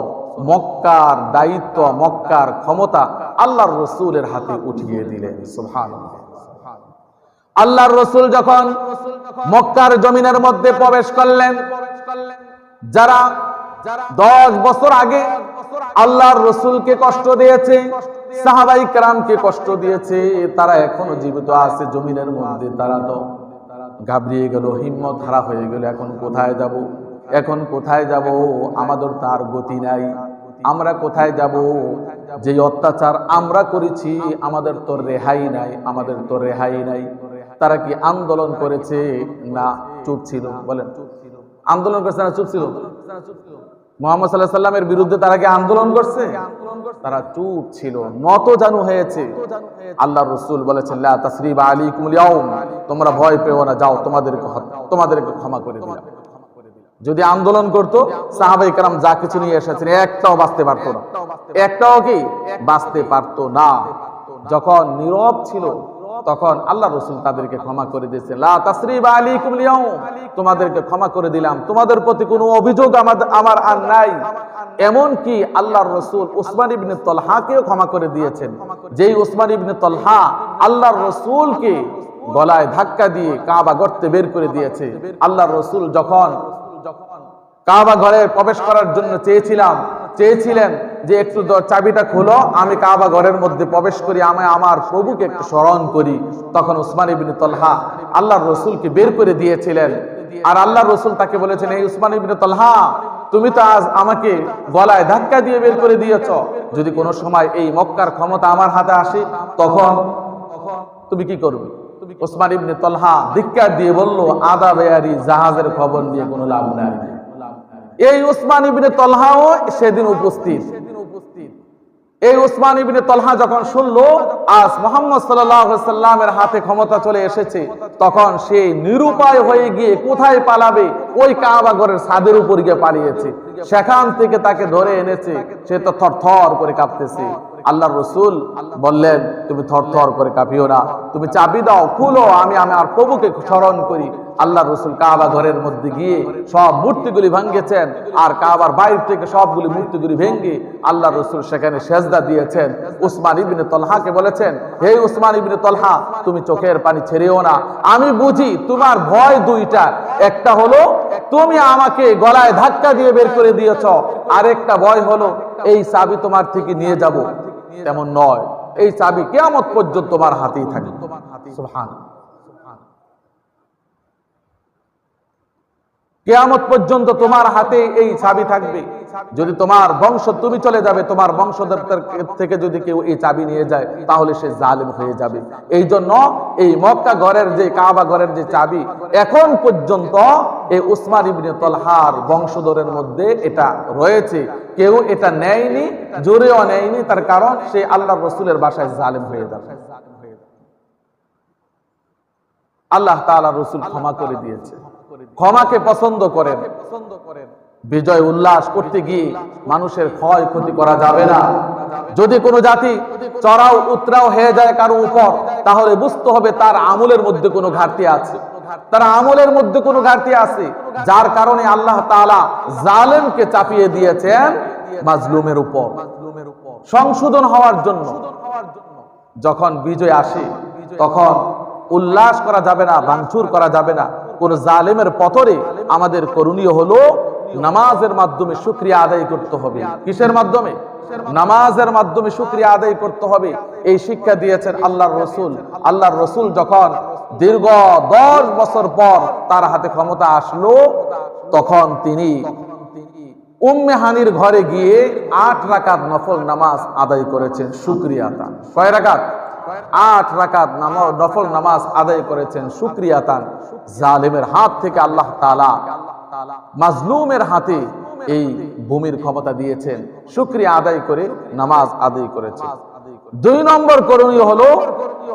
মক্কার দায়িত্ব, মক্কার ক্ষমতা আল্লাহর রসুলের হাতে উঠিয়ে দিলেন। সুবহানাল্লাহ। আল্লাহর রসুল যখন মক্কার জমিনের মধ্যে প্রবেশ করলেন, যারা 10 বছর আগে আল্লাহর রসুলকে কষ্ট দিয়েছে, সাহাবাই কেরামকে কষ্ট দিয়েছে, তারা এখনো জীবিত আছে জমিনের মধ্যে। তারা তো ঘাবড়িয়ে গেল, হিম্মত হারা হয়ে গেল। এখন কোথায় যাব, এখন কোথায় যাব? আমাদের তার গতি নাই, আমরা কোথায় যাব? যে অত্যাচার আমরা করেছি আমাদের তো রেহাই নাই, আমাদের তো রেহাই নাই। তারা কি আন্দোলন করেছে না চুপ ছিল? বলেন, আন্দোলন করছে না চুপ ছিল? মুহাম্মদ সাল্লাল্লাহু আলাইহি সাল্লামের বিরুদ্ধে তারা কি আন্দোলন করছে? তারা চুপ ছিল, নত জানু হয়েছে। আল্লাহর রাসূল বলেছেন, লা তাসরিবা আলাইকুমুল ইয়াউম, তোমরা ভয় পেও না, যাও তোমাদেরকে ক্ষমা করে দিলাম। যদি আন্দোলন করতো সাহাবায়ে কেরাম যা কিছু নিয়ে এসেছেন একটাও বাঁচতে পারতো না, একটাও কি বাঁচতে পারতো না। যখন নীরব ছিল তখন আল্লাহ রসুল তাদেরকে ক্ষমা করে দিয়েছেন। লা তাসরিবা আলাইকুমুল ইয়াউম, তোমাদেরকে ক্ষমা করে দিলাম, তোমাদের প্রতি কোনো অভিযোগ আমার আর নাই। এমন কি আল্লাহর রসুল উসমান ইবনে তালহাকেও ক্ষমা করে দিয়েছেন। যেই উসমান ইবনে তালহা আল্লাহর রসুলকে গলায় ধাক্কা দিয়ে কাবা গর্তে বের করে দিয়েছে। আল্লাহর রসুল যখন কাবা ঘরে প্রবেশ করার জন্য চেয়েছিলেন যে একটু চাবিটা খোলো, আমি কাবা ঘরের মধ্যে প্রবেশ করি, আমি আমার প্রভুকে একটু স্মরণ করি। তখন উসমান ইবনে তালহা আল্লাহর রসুলকে বের করে দিয়েছিলেন। আর আল্লাহর রসুল তাকে বলেছেন, এই উসমান ইবনে তালহা, তুমি তো আজ আমাকে গলায় ধাক্কা দিয়ে বের করে দিয়েছ, যদি কোনো সময় এই মক্কার ক্ষমতা আমার হাতে আসে তখন তুমি কি করবে? উসমান ইবনে তালহা ধিক্কার দিয়ে বলল, আদা বেয়ারি জাহাজের খবর নিয়ে কোনো লাভ নাই। এই উসমান ইবনে তালহাও সেদিন উপস্থিত। এই উসমান ইবনে তালহা যখন শুনলো আজ মুহাম্মদ সাল্লাল্লাহু আলাইহি সাল্লামের হাতে ক্ষমতা চলে এসেছে, তখন সে নিরুপায় হয়ে গিয়ে কোথায় পালাবে? ওই কাবা ঘরের ছাদের উপর গিয়ে পালিয়েছে। সেখান থেকে তাকে ধরে এনেছে, সে তো থরথর করে কাঁপতেছে। আল্লাহর রসুল বললেন, তুমি থরথর করে কাঁপিও না, তুমি চাবি দাও, খুলো, আমি আমার প্রভুকে স্মরণ করি। আল্লাহর রসুল কাবা ঘরের মধ্যে গিয়ে সব মূর্তিগুলি ভাঙ্গেছেন, আর কাবার বাইরে থেকে সবগুলি মূর্তিগুলি ভেঙ্গে আল্লাহর রসুল সেখানে সেজদা দিয়েছেন। উসমান ইবনে তালহাকে বলেছেন, হে উসমান ইবনে তালহা, তুমি চোখের পানি ছেড়েও না, আমি বুঝি তোমার ভয় দুইটা, একটা হলো তুমি আমাকে গলায় ধাক্কা দিয়ে বের করে দিয়েছ, আর একটা ভয় হলো এই চাবি তোমার থেকে নিয়ে যাব। তেমন নয়, এই চাবি কিয়ামত পর্যন্ত তোমার হাতেই থাকবে। সুবহানাল্লাহ। কিয়ামত পর্যন্ত তোমার হাতে এই চাবি থাকবে। যদি তোমার বংশ, তুমি চলে যাবে, তোমার বংশধর থেকে যদি কেউ এই চাবি নিয়ে যায় তাহলে সে জালেম হয়ে যাবে। এই জন্য এই মক্কা ঘরের যে কাবা ঘরের যে চাবি এখন পর্যন্ত এই উসমান ইবনে তালহার বংশধরের মধ্যে এটা রয়েছে, কেউ এটা নেয়নি, জোরেও নেয়নি। তার কারণ সে আল্লাহর রসুলের বাসায় জালেম হয়ে যাবে। আল্লাহ তাআলা রসুল ক্ষমা করে দিয়েছে, ক্ষমাকে পছন্দ করেন। বিজয় উল্লাস করতে গিয়ে মানুষের ক্ষয় ক্ষতি করা যাবে না। যদি কোনো জাতি চড়াও উতরাও হয়ে যায় কারো উপর, তাহলে বুঝতে হবে তার আমলের মধ্যে কোনো ঘাটতি আছে, তার আমলের মধ্যে কোনো ঘাটতি আছে, যার কারণে আল্লাহ তাআলা জালেমকে চাপিয়ে দিয়েছেন মাজলুমের উপর সংশোধন হওয়ার জন্য। যখন বিজয় আসে তখন উল্লাস করা যাবে না, ভাঙচুর করা যাবে না। কোন জালেমের পতরে আমাদের করণীয় হলো নামাজের মাধ্যমে শুকরিয়া আদায় করতে হবে। কিসের মাধ্যমে? নামাজের মাধ্যমে শুকরিয়া আদায় করতে হবে। এই শিক্ষা দিয়েছেন আল্লাহর রসুল। আল্লাহর রসুল যখন দীর্ঘ 10 বছর পর তার হাতে ক্ষমতা আসলো, তখন তিনি উম্মে হানির ঘরে গিয়ে 8 রাকাত নফল নামাজ আদায় করেছেন শুকরিয়াতান। কয় রাকাত? 8 রাকাত নফল নামাজ আদায় করেছেন শুকরিয়াতান। জালেমের হাত থেকে আল্লাহ তাআলা মাজলুমের হাতে এই ভূমির ক্ষমতা দিয়েছেন, শুকরিয়া আদায় করে নামাজ আদায় করেছেন। 2 নম্বর করণীয় হলো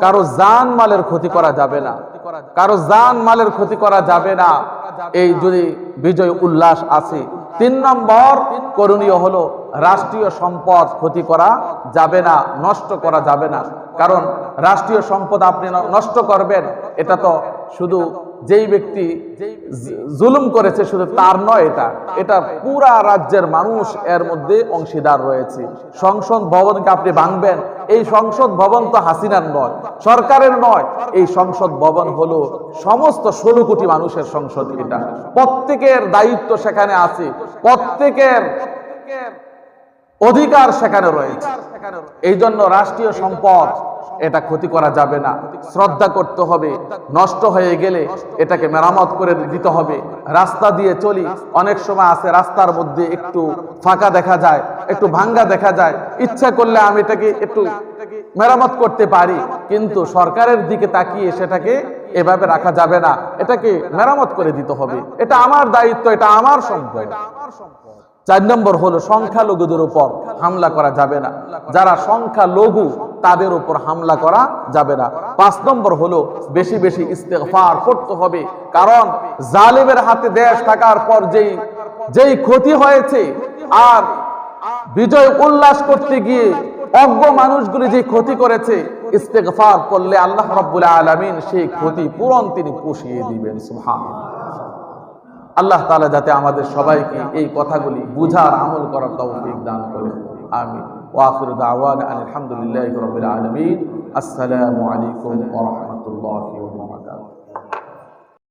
কারো জান মালের ক্ষতি করা যাবে না, কারো জান মালের ক্ষতি করা যাবে না, এই যদি বিজয় উল্লাস আছে। 3 নম্বর করণীয় হলো রাষ্ট্রীয় সম্পদ ক্ষতি করা যাবে না, নষ্ট করা যাবে না। কারণ রাষ্ট্রীয় সম্পদ আপনি নষ্ট করবেন, এটা তো শুধু যেই ব্যক্তি জুলুম করেছে শুধু তার নয়, এটা পুরা রাজ্যের মানুষ এর মধ্যে অংশীদার রয়েছে। সংসদ ভবনকে আপনি ভাঙবেন, এই সংসদ ভবন তো হাসিনার নয়, সরকারের নয়, এই সংসদ ভবন হলো সমস্ত 16 কোটি মানুষের সংসদ। এটা প্রত্যেকের দায়িত্ব সেখানে আছে, প্রত্যেকের অধিকার সেখানে রয়েছে। এই জন্য রাষ্ট্রীয় সম্পদ এটা ক্ষতি করা যাবে না, শ্রদ্ধা করতে হবে। নষ্ট হয়ে গেলে এটাকে মেরামত করে দিতে হবে। রাস্তা দিয়ে চলি, অনেক সময় আছে রাস্তার মধ্যে একটু ফাঁকা দেখা যায়, একটু ভাঙ্গা দেখা যায়, ইচ্ছা করলে আমি এটাকে একটু মেরামত করতে পারি, কিন্তু সরকারের দিকে তাকিয়ে সেটাকে এভাবে রাখা যাবে না, এটাকে মেরামত করে দিতে হবে। এটা আমার দায়িত্ব, এটা আমার সম্পদ। 4 নম্বর হলো সংখ্যালঘুদের উপর হামলা করা যাবে না, যারা সংখ্যালঘু তাদের উপর হামলা করা যাবে না। 5 নম্বর হলো বেশি বেশি ইস্তেগফার করতে হবে, কারণ জালেমের হাতে দেশ থাকার পর যেই ক্ষতি হয়েছে, আর বিজয় উল্লাস করতে গিয়ে অজ্ঞ মানুষগুলি যে ক্ষতি করেছে, ইস্তেগফার করলে আল্লাহ রাব্বুল আলামিন সেই ক্ষতি পূরণ তিনি পুষিয়ে দিবেন। সুবহানাল্লাহ। আল্লাহ তাআলা যাতে আমাদের সবাইকে এই কথাগুলি বুঝার আমল করার তৌফিক দান করেন। আমিন। ওয়া আখিরু দাওয়ানা আলহামদুলিল্লাহি রাব্বিল আলামিন। আসসালামু আলাইকুম ওয়া রাহমাতুল্লাহি ওয়া বারাকাতুহু।